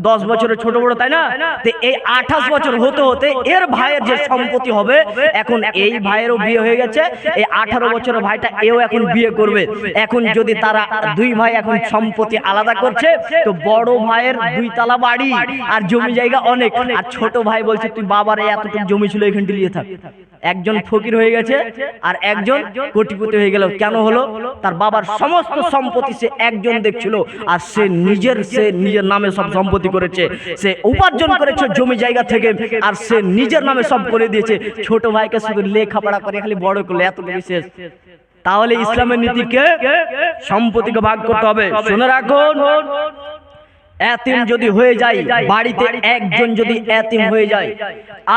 10 বছরের ছোট বড়, তাই না? তো এই 28 বছর হতে হতে এর ভাইয়ের যে সম্পত্তি হবে, এখন এই ভাইয়েরও বিয়ে হয়ে গেছে, এই 18 বছরের ভাইটা এও এখন বিয়ে করবে। এখন যদি তারা দুই ভাই এখন সম্পত্তি আলাদা করছে, তো বড় ভাইয়ের 2 তলা বাড়ি আর জমি জায়গা অনেক, আর ছোট ভাই বলছে তুই বাবার এতটুকু জমি ছিল এখানটি নিয়ে থাক। একজন ফকির হয়ে গেছে আর একজন কোটিপতি হয়ে গেল। কেন হলো? তার বাবার সমস্ত সম্পত্তি সে একজন দেখছিল, আর সে নিজের নামে সব সম্পত্তি করেছে, সে উপার্জন করেছে জমি জায়গা থেকে, আর সে নিজের নামে সব করে দিয়েছে। ছোট ভাইকে শুধু লেখাপড়া করে খালি বড় করলে, এত বিশেষ। তাহলে ইসলামের নীতিকে সম্পত্তিকে ভাগ করতে হবে। শুনে রাখুন, এতিম যদি হয়ে যায়, বাড়িতে একজন যদি এতিম হয়ে যায়,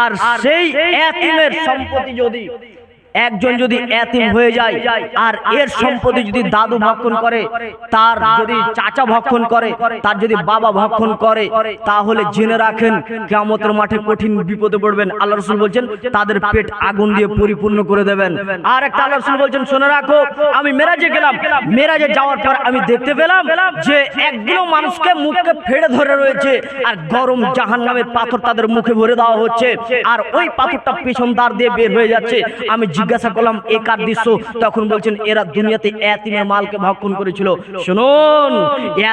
আর সেই এতিমের সম্পত্তি যদি একজন যদি এতিম হয়ে যায়, আর এর সম্পত্তি যদি দাদু ভক্ষণ করে, তার যদি চাচা ভক্ষণ করে, তার যদি বাবা ভক্ষণ করে, তাহলে জেনে রাখেন কিয়ামতের মাঠে কঠিন বিপদে পড়বেন। আল্লাহ রাসূল বলছেন তাদের পেট আগুন দিয়ে পরিপূর্ণ করে দেবেন। আর একটা আল্লাহ রাসূল বলছেন, শুনে রাখো, আমি মেরাজে গেলাম, মেরাজে যাওয়ার পর আমি দেখতে পেলাম যে একগুলো মানুষকে মুখকে ফেড়ে ধরে রয়েছে, আর গরম জাহান্নামের পাথর তাদের মুখে ভরে দেওয়া হচ্ছে, আর ওই পাথরটা পিছন দ্বার দিয়ে বের হয়ে যাচ্ছে। আমি জিজ্ঞাসা করলাম এ কার দৃশ্য? তখন বলছেন এরা দুনিয়াতে এতিমের মালকে ভক্ষণ করেছিল। শুনুন,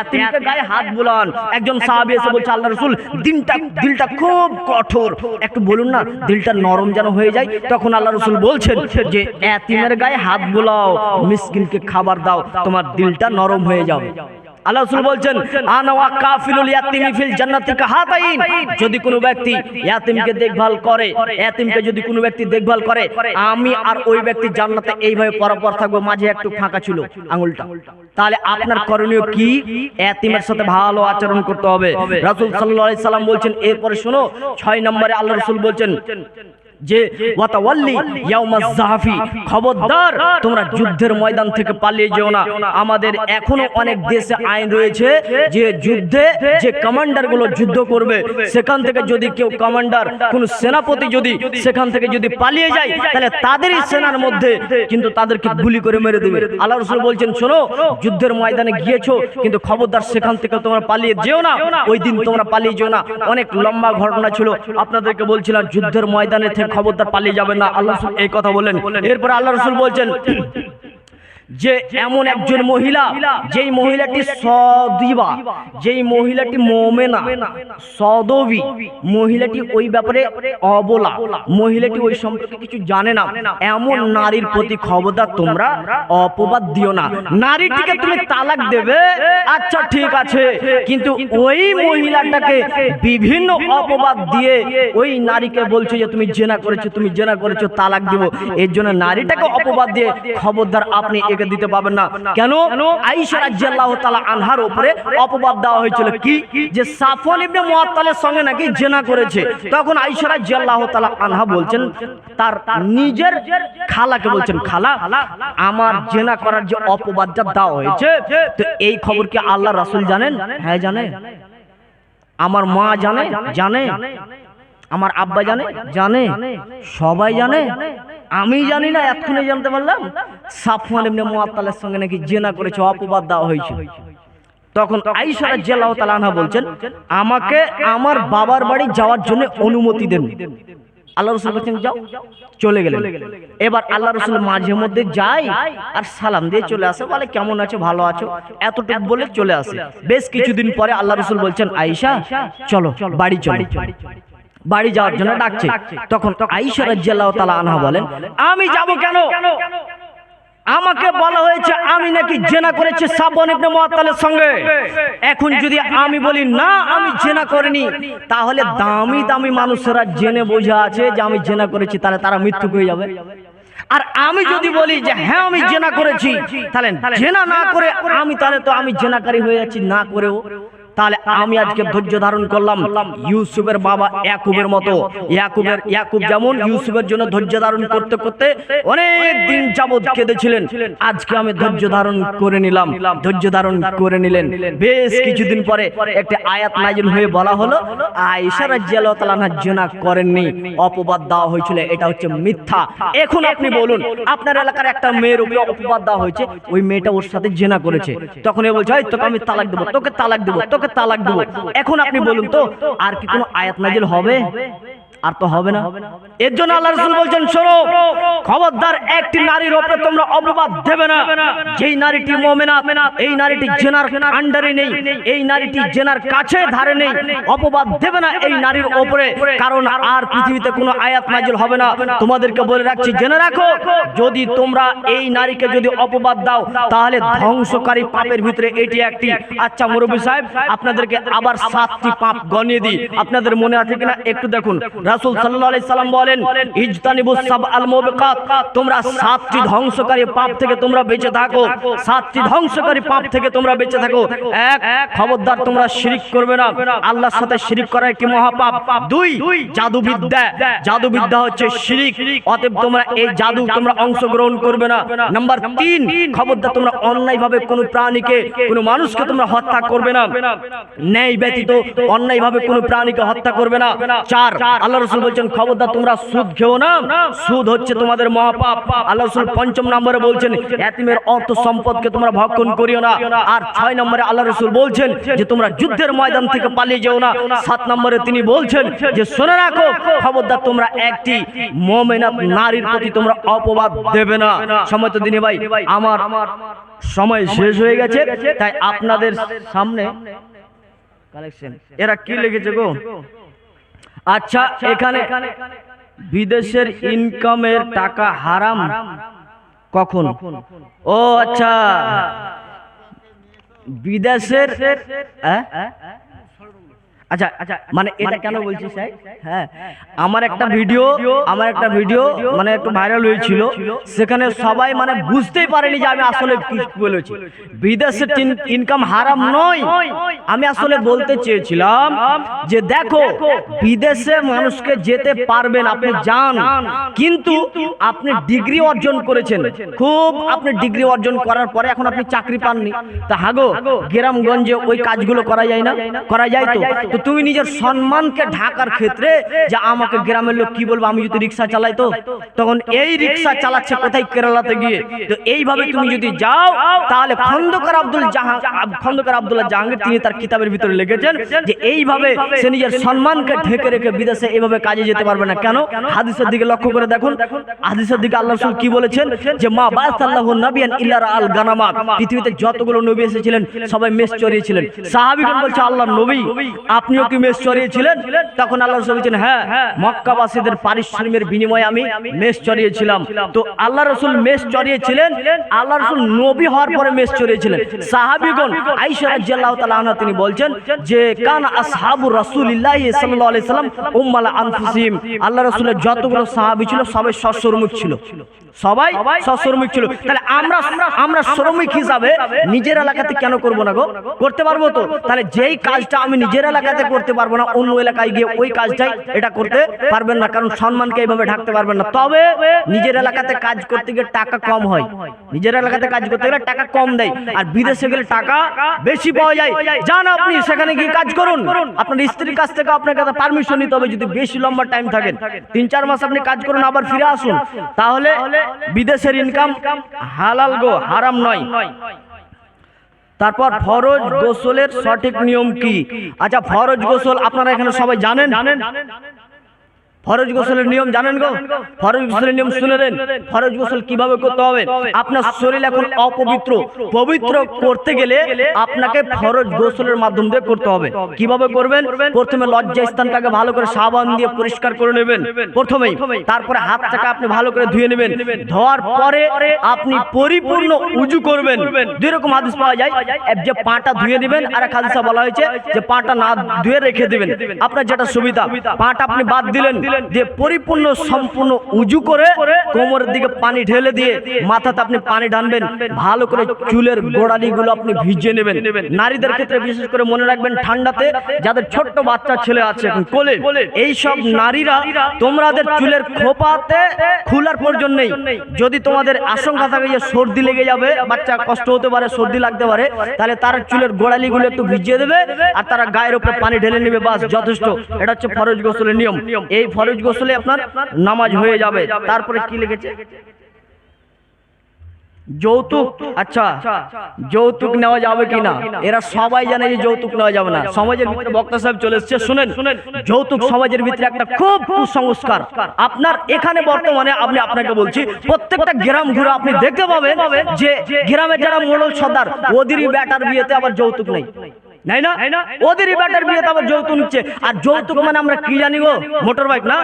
এতিমকে গায়ে হাত বুলান। একজন সাহাবী এসে বলছে, আল্লাহ রাসূল দিলটা খুব কঠোর, একটু বলুন না দিলটা নরম যেন হয়ে যায়। তখন আল্লাহ রাসূল বলছেন যে এতিমের গায়ে হাত বুলাও, মিসকিনকে খাবার দাও, তোমার দিলটা নরম হয়ে যাবে। আল্লাহ রাসূল বলছেন আনা ওয়া কাফিলুল ইয়াতিমি ফিল জান্নাতি কাহাতাইন, যদি কোনো ব্যক্তি ইয়াতিমকে দেখভাল করে, ইয়াতিমকে যদি কোনো ব্যক্তি দেখভাল করে, আমি আর ওই ব্যক্তি জান্নাতে এইভাবে পরপর থাকবো, মাঝে একটু ফাঁকা ছিল আঙ্গুলটা। তাহলে আপনার করণীয় কি? ইয়াতিমের সাথে ভালো আচরণ করতে হবে। রাসূল সাল্লাল্লাহু আলাইহি সাল্লাম বলছেন, এরপরে শোনো 6 নম্বরে আল্লাহ রাসূল বলছেন যে ওয়াতাওয়াল্লি ইয়াউমাজ জাহাফি, খবরদার তোমরা যুদ্ধের ময়দান থেকে পালিয়ে যেও না। আমাদের এখনো অনেক দেশে আইন রয়েছে যে যুদ্ধে যে কমান্ডারগুলো যুদ্ধ করবে, সেখান থেকে যদি কেউ কমান্ডার, কোন সেনাপতি যদি সেখান থেকে যদি পালিয়ে যায়, তাহলে তাদেরই সেনার মধ্যে কিন্তু তাদেরকে গুলি করে মেরে দেবে। আল্লাহ রাসূল বলছেন, শোনো, যুদ্ধের ময়দানে গিয়েছো কিন্তু খবরদার সেখান থেকে তোমরা পালিয়ে যেও না, ওই দিন তোমরা পালিয়ে যেও না। অনেক লম্বা ঘটনা ছিল, আপনাদেরকে বলছিলাম যুদ্ধের ময়দানে থেকে খবরদার পালিয়ে যাবেন না, আল্লাহ রাসূল এই কথা বলেন। এরপর আল্লাহ রাসূল বলছেন যে এমন একজন মহিলা, যেই মহিলাটি সদিবা, যেই মহিলাটি মুমিনা, সদবি, মহিলাটি ওই ব্যাপারে অবলা, মহিলাটি ওই সম্পর্কে কিছু জানে না, এমন নারীর প্রতি খবরদার তোমরা অপবাদ দিও না। নারীটিকে তুমি তালাক দেবে, আচ্ছা ঠিক আছে, কিন্তু ওই মহিলাটাকে বিভিন্ন অপবাদ দিয়ে ওই নারীকে বলছো যে তুমি জেনা করেছো, তুমি জেনা করেছো, তালাক দিব। এর জন্য নারীটাকে অপবাদ দিয়ে খবরদার আপনি দিতে পাবেন না। কেন? আয়েশা রাদিয়াল্লাহু তাআলা আনহার উপরে অপবাদ দেওয়া হয়েছিল কি, যে সাফওয়ান ইবনে মুআত্তালের সঙ্গে নাকি জিনা করেছে। তখন আয়েশা রাদিয়াল্লাহু তাআলা আনহা বলছেন তার নিজের খালাকে, বলছেন খালা, আমার জিনা করার যে অপবাদটা দেওয়া হয়েছে, তো এই খবর কি আল্লাহর রাসূল জানেন? হ্যাঁ জানে। আমার মা জানে? জানে। আমার আব্বা জানে, জানে, সবাই জানে, আমি জানি না, এক্ষুনি জানতে পারলাম সাফওয়ান ইবনে মুআত্তালের সঙ্গে নাকি জিনা করেছে, অপবাদ দেওয়া হয়েছে। তখন আয়েশা রাদিয়াল্লাহু তাআলা আনহা বলছেন, আমাকে আমার বাবার বাড়ি যাওয়ার জন্য অনুমতি দেন। আল্লাহ রাসূল বলেন যাও, চলে গেলেন। এবার আল্লাহ রাসূল মাঝে মধ্যে যায় আর সালাম দিয়ে চলে আসে, বলে কেমন আছো, ভালো আছো, এতটুকু বলে চলে আসে। বেশ কিছুদিন পরে আল্লাহ রাসূল বলছেন, আয়েশা চলো বাড়ি চলো। বাড়ি যাওয়ার জন্য ডাকছে। তখন আয়েশা রাদিয়াল্লাহু তাআলা আনহা বলেন, আমি যাব কেন? আমাকে বলা হয়েছে আমি নাকি জেনা করেছি সাফওয়ান ইবনে মুআত্তালের সঙ্গে। এখন যদি আমি বলি না আমি জেনা করিনি, তাহলে দামি দামি মানুষেরা জেনে বোঝা আছে যে আমি জেনা করেছি, তাহলে তারা মিথ্যুক হয়ে যাবে। আর আমি যদি বলি যে হ্যাঁ আমি জেনা করেছি, তাহলে জেনা না করে আমি, তাহলে তো আমি জেনাকারী হয়ে যাচ্ছি না করেও। তাহলে আমি আজকে ধৈর্য ধারণ করলাম ইউসুফের বাবা ইয়াকুবের মতো। ইয়াকুব যেমন ইউসুফের জন্য ধৈর্য ধারণ করতে করতে অনেক দিন যাবত কেঁদেছিলেন, আজকে আমি ধৈর্য ধারণ করে নিলাম। ধৈর্য ধারণ করে নিলেন। বেশ কিছুদিন পরে একটা আয়াত নাযিল হয়ে বলা হলো আয়েশা রাদিয়াল্লাহু তাআলা আনহা জিনা করেননি, অপবাদ দেওয়া হয়েছিল, এটা হচ্ছে মিথ্যা। এখন আপনি বলুন, আপনার এলাকার একটা মেয়ের উপরে অপবাদ দেওয়া হয়েছে, ওই মেয়েটা ওর সাথে জিনা করেছে, তখন এ বলছে তোকে আমি তালাক দেবো, তোকে তালাক দেবো, তোকে তালাক দেবো। এখন আপনি বলুন তো আর কি কোনো আয়াত নাযিল হবে? আর তো হবে না। এর জন্য আল্লাহ রাসূল বলছেন, শোনো খবরদার একটি নারীর উপরে তোমরা অপবাদ দেবে না। যেই নারীটি মুমিনা, এই নারীটি জিনার আন্ডারে নেই, এই নারীটি জিনার কাছে ধারে নেই, অপবাদ দেবে না এই নারীর উপরে, কারণ আর পৃথিবীতে কোনো আয়াত নাযিল হবে না। তোমাদেরকে বলে রাখছি, জেনে রাখো, যদি তোমরা এই নারীকে যদি অপবাদ দাও, তাহলে ধ্বংসকারী পাপের ভিতরে এটি একটি। আচ্ছা মুরব্বি সাহেব, আপনাদেরকে আবার 7টি পাপ গণিয়ে দিই, আপনাদের মনে আছে কিনা একটু দেখুন। রাসূল সাল্লাল্লাহু আলাইহি সাল্লাম বলেন, ইজতানিবুস সাবআল মুবিকাত, তোমরা 7টি ধ্বংসকারী পাপ থেকে তোমরা বেঁচে থাকো। 7টি ধ্বংসকারী পাপ থেকে তোমরা বেঁচে থাকো। 1, খবরদার তোমরা শিরক করবে না, আল্লাহর সাথে শিরক করা একটি মহাপাপ। 2, জাদুবিদ্যা, জাদুবিদ্যা হচ্ছে শিরক, অতএব তোমরা এই জাদু তোমরা অংশগ্রহণ করবে না। নাম্বার 3, খবরদার তোমরা অন্যায়ভাবে কোনো প্রাণীকে, কোনো মানুষকে তোমরা হত্যা করবে না, ন্যায় ব্যতীত অন্যায়ভাবে কোনো প্রাণীকে হত্যা করবে না। 4, আল্লাহ রাসূল বলছেন খবরদার তোমরা সুদ খেও না, সুদ হচ্ছে তোমাদের মহাপাপ। আল্লাহ রাসূল 5 নম্বরে বলছেন এতিমের অর্থ সম্পদকে তোমরা ভক্ষণ করিও না। আর 6 নম্বরে আল্লাহ রাসূল বলছেন যে তোমরা যুদ্ধের ময়দান থেকে পালিয়ে যেও না। 7 নম্বরে তিনি বলছেন যে শুনে রাখো, খবরদার তোমরা একটি মুমিনা নারীর প্রতি তোমরা অপবাদ দেবে না। সময় তো দিনে ভাই আমার সময় শেষ হয়ে গেছে, তাই আপনাদের সামনে কালেকশন এরা কি লিখেছে গো? আচ্ছা, এখানে বিদেশের ইনকামের টাকা হারাম কখন? ও আচ্ছা, বিদেশের আচ্ছা আচ্ছা, মানে এটা কেন বলছি স্যার? হ্যাঁ, আমার একটা ভিডিও মানে একটু ভাইরাল হয়েছিল, সেখানে সবাই মানে বুঝতেই পারেনি যে আমি আসলে কি বলেছি। বিদেশের ইনকাম হারাম নয়, আমি আসলে বলতে চেয়েছিলাম যে দেখো, বিদেশে মানুষকে যেতে পারবেন, আপনি যান, কিন্তু আপনি ডিগ্রি অর্জন করেছেন, খুব আপনি ডিগ্রি অর্জন করার পরে এখন আপনি চাকরি পাননি, তা হাগো গ্রামগঞ্জে ওই কাজগুলো করা যায় না? করা যায় তো। তুমি নিজের সম্মানকে ঢাকার ক্ষেত্রে যে আমাকে গ্রামের লোক কি বলবো, আমি যদি রিক্সা চালাই তো তখন এই রিক্সা চালাচ্ছে কোথায়, কেরালাতে গিয়ে। তো এইভাবে তুমি যদি যাও, তাহলে খন্দকার আব্দুল্লাহ জাহাঙ্গীর তিনি তার কিতাবের ভিতরে লিখেছেন যে এইভাবে সে নিজের সম্মানকে ঢেকে রেখে বিদেশে এইভাবে কাজে যেতে পারবে না। কেন? হাদিসের দিকে লক্ষ্য করে দেখুন, হাদিসের দিকে আল্লাহ রাসূল কি বলেছেন যে মা বাসাল্লাহু নাবিয়ান ইল্লা রাআল গানামা, পৃথিবীতে যতগুলো নবী এসেছিলেন সবাই মেষ চড়িয়েছিলেন। সাহাবীগণ বলছে আল্লাহর নবী আপনিও কি মেষ চড়িয়েছিলেন? তখন আল্লাহ রাসূল বলেছেন হ্যাঁ, মক্কাবাসীদের পারিশ্রমিকের বিনিময়ে আমি মেষ চড়িয়েছিলাম। তো আল্লাহ রাসূল মেষ চড়িয়েছিলেন, আল্লাহ রাসূল নবী হওয়ার পরে মেষ চড়িয়েছিলেন। সাহাবীগণ আয়েশা রাদিয়াল্লাহু তাআলা আনহা তিনি বলছেন যে কান আসহাবু রাসূলিল্লাহি সাল্লাল্লাহু আলাইহি সাল্লাম উম্মাল আনফুসিহিম, আল্লাহ রাসূলের যতগুলো সাহাবী ছিল সবাই সশরীর ছিল। সবাই শ্রমিক ছিল। তাহলে আমরা শ্রমিক হিসাবে নিজের এলাকাতে কেন করব না গো? করতে পারবো তো। তাহলে যেই কাজটা আমি নিজের এলাকাতে করতে পারবো না, অন্য এলাকায় গিয়ে ওই কাজটাই এটা করতে পারবেন না, কারণ সম্মানকে এইভাবে ঢাকতে পারবেন না। তবে নিজের এলাকাতে কাজ করতে গিয়ে টাকা কম হয়, নিজের এলাকাতে কাজ করতে গেলে টাকা কম দেয়, আর বিদেশে গেলে টাকা বেশি পাওয়া যায়। যান আপনি সেখানে গিয়ে কাজ করুন, আপনার স্ত্রীর কাছ থেকে আপনাকে পারমিশন নিতে হবে। যদি বেশি লম্বা টাইম থাকেন, 3-4 মাস আপনি কাজ করুন, আবার ফিরে আসুন, তাহলে বিদেশের ইনকাম হালাল গো, হারাম নয়। তারপর ফরজ গোসলের সঠিক নিয়ম কি? আচ্ছা, ফরজ গোসল আপনারা এখানে সবাই জানেন? ফরজ গোসলের নিয়ম জানেন গো? ফরজ গোসলের নিয়ম শুনে নেন। ফরজ গোসল কিভাবে করতে হবে? আপনার শরীর এখন অপবিত্র, পবিত্র করতে গেলে আপনাকে ফরজ গোসলের মাধ্যম দিয়ে করতে হবে। কিভাবে করবেন? প্রথমে লজ্জা স্থানটাকে ভালো করে সাবান দিয়ে পরিষ্কার করে নেবেন প্রথমেই। তারপরে হাতটাকে আপনি ভালো করে ধুয়ে নেবেন। ধোয়ার পরে আপনি পরিপূর্ণ উজু করবেন। দুই রকম হাদিস পাওয়া যায়, যে পাটা ধুয়ে দিবেন, আর এক হাদিসে বলা হয়েছে যে পাটা না ধুয়ে রেখে দিবেন। আপনার যেটা সুবিধা, পাটা আপনি বাদ দিলেন, যে পরিপূর্ণ সম্পূর্ণ উজু করে কোমরের দিকে পানি ঢেলে দিয়ে মাথাতে আপনি পানি ঢালবেন, ভালো করে চুলের গোড়ালিগুলো আপনি ভিজিয়ে নেবেন। নারীদের ক্ষেত্রে বিশেষ করে মনে রাখবেন, ঠান্ডাতে যাদের ছোট্ট বাচ্চা ছেলে আছে এখন কোলে, এই সব নারীরা তোমাদের চুলের খোপাতে খোলার প্রয়োজন নেই। যদি তোমাদের আশঙ্কা থাকে যে সর্দি লেগে যাবে, বাচ্চা কষ্ট হতে পারে, সর্দি লাগতে পারে, তাহলে তার চুলের গোড়ালিগুলো একটু ভিজিয়ে দেবে আর তারা গায়ের উপরে পানি ঢেলে নেবে, বাস যথেষ্ট। এটা হচ্ছে ফরজ গোসলের নিয়ম। এই ফরজ গোসলে আপনার নামাজ হয়ে যাবে। তারপরে কি লিখেছে? যৌতুক। আচ্ছা, যৌতুক নেওয়া যাবে কিনা? এরা সবাই জানে যে যৌতুক নেওয়া যাবে না। সমাজের ভিতরে বক্তা সাহেব চলে এসেছে, শুনেন। যৌতুক সমাজের ভিতরে একটা খুব কুসংস্কার। আপনার এখানে বর্তমানে আপনাকে বলছি, প্রত্যেকটা গ্রাম ঘুরে আপনি দেখতে পাবেন যে গ্রামের যারা মোড়ল সর্দার, ওদেরই বেটার বিয়েতে আবার যৌতুক নেই, নাই না? ওদেরই বেটার বিয়েতে আবার যৌতুক নিচ্ছে। আর যৌতুক মানে আমরা কি জানি গো? মোটর বাইক না?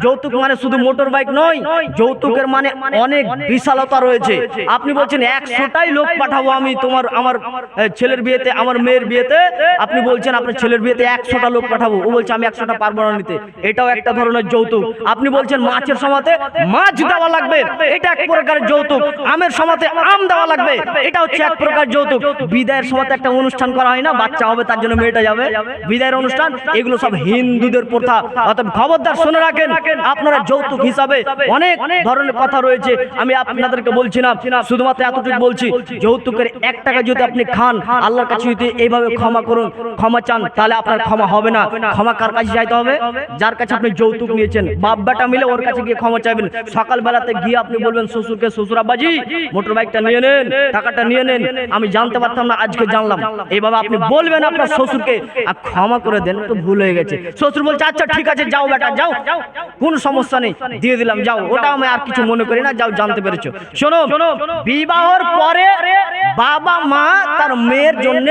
যৌতুক মানে শুধু মোটর বাইক নয়, যৌতুকের মানে অনেক বিশালতা রয়েছে। আপনি বলছেন 100টাই লোক পাঠাবো আমি আমার ছেলের বিয়েতে, আমার মেয়ের বিয়েতে। আপনি বলছেন আপনার ছেলের বিয়েতে 100টা লোক পাঠাবো, ও বলছে আমি 100টা পারবো না নিতে, এটাও একটা ধরনের যৌতুক। আপনি বলছেন মাছের সমাতে মাছ দেওয়া লাগবে, এটা এক প্রকারের যৌতুক। আমের সমাতে আম দেওয়া লাগবে, এটা হচ্ছে এক প্রকার যৌতুক। বিদায়ের সমাতে একটা অনুষ্ঠান করা হয় না, বাচ্চা হবে তার জন্য মেয়েটা যাবে, বিদায়ের অনুষ্ঠান, এগুলো সব হিন্দুদের প্রথা। অতএব খবরদার শুনে রাখেন, আপনারা যৌতুক হিসাবে অনেক ধরনের কথা রয়েছে, আমি আপনাদেরকে বলছি না, শুধুমাত্র এতটুকু বলছি, যৌতুকের 1 টাকা যদি আপনি খান, আল্লাহর কাছে যদি এইভাবে ক্ষমা করুন, ক্ষমা চান, তাহলে আপনার ক্ষমা হবে না। ক্ষমা কার কাছে চাইতে হবে? যার কাছে আপনি যৌতুক নিয়েছেন। বাপ বেটা মিলে ওর কাছে গিয়ে ক্ষমা চাইবেন। সকালবেলাতে গিয়ে আপনি বলবেন শ্বশুরকে, শ্বশুর আব্বাজি মোটর বাইকটা নিয়ে নেন, টাকাটা নিয়ে নেন, আমি জানতে পারতাম না, আজকে জানলাম। এইভাবে আপনি বলবেন আপনার শ্বশুরকে, আর ক্ষমা করে দেন, একটু ভুল হয়ে গেছে। শ্বশুর বলছে আচ্ছা ঠিক আছে, যাও বেটা যাও, কোনো সমস্যা নেই, দিয়ে দিলাম, যাও, ওটা আমি আর কিছু মনে করি না, যাও, জানতে পেরেছো। শোনো, বিবাহর পরে বাবা মা তার মেয়ের জন্য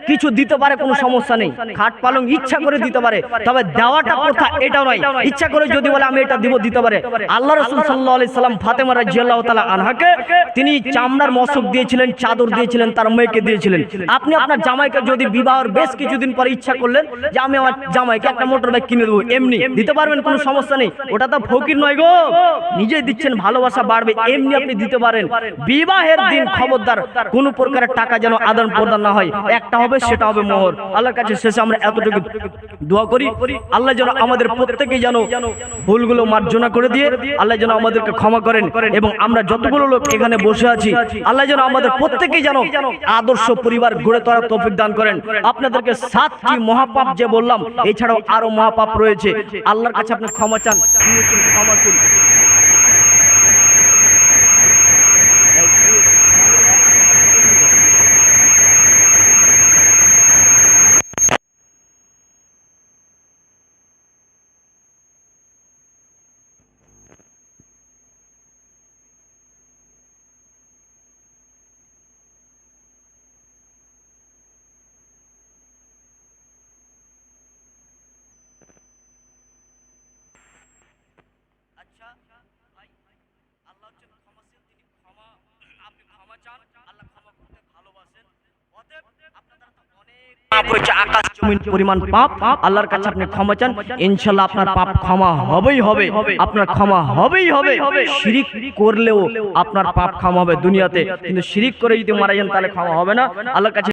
কিছু দিতে পারে, কোনো সমস্যা নেই, খাট পালং ইচ্ছা করে দিতে পারে, তবে দেওয়াটা প্রথা এটাও নয়। ইচ্ছা করে যদি বলে আমি এটা দিব, দিতে পারে। আল্লাহ রাসূল সাল্লাল্লাহু আলাইহি সাল্লাম ফাতেমা রাদিয়াল্লাহু তাআলা আনহাকে তিনি চামড়ার মশক দিয়েছিলেন, চাদর দিয়েছিলেন, তার মেয়েকে দিয়েছিলেন। আপনি আপনার জামাইকে যদি বিবাহের বেশ কিছুদিন পরে ইচ্ছা করলেন যে আমি আমার জামাইকে একটা মোটর বাইক কিনে দেবো, এমনি দিতে পারবেন, কোনো সমস্যা নেই। ওটা তো ফকির নয় গো, নিজেই দিচ্ছেন, ভালোবাসা বাড়বে, এমনি আপনি দিতে পারেন। বিবাহের দিন খবরদার কোনো প্রকারের টাকা যেন আদান প্রদান না হয়, একটা হবে, সেটা হবে মোহর। আল্লাহর কাছে শেষে আমরা এতটুকু দোয়া করি, আল্লাহ যেন আমাদের প্রত্যেকেই যেন ভুলগুলো মার্জনা করে দিয়ে আল্লাহ যেন আমাদেরকে ক্ষমা করেন, এবং আমরা যতগুলো লোক এখানে বসে আছি, আল্লাহ যেন আমাদের প্রত্যেকেই যেন আদর্শ পরিবার গড়ে তোলার তৌফিক দান করেন। আপনাদেরকে 7টি মহাপাপ যে বললাম, এছাড়াও আরো মহাপাপ রয়েছে, আল্লাহর কাছে আপনি ক্ষমা চান, তিনি হচ্ছেন ক্ষমাশীল। আচ্ছা, পাপ হয়েছে আকাশ জমিন পরিমাণ পাপ, আল্লাহর কাছে আপনি ক্ষমা চান, ইনশাআল্লাহ আপনার পাপ ক্ষমা হবেই হবে, আপনার ক্ষমা হবেই হবে। শিরিক করলেও আপনার পাপ ক্ষমা হবে দুনিয়াতে, কিন্তু শিরিক করে যদি মারা যান তাহলে ক্ষমা হবে না। আল্লাহর কাছে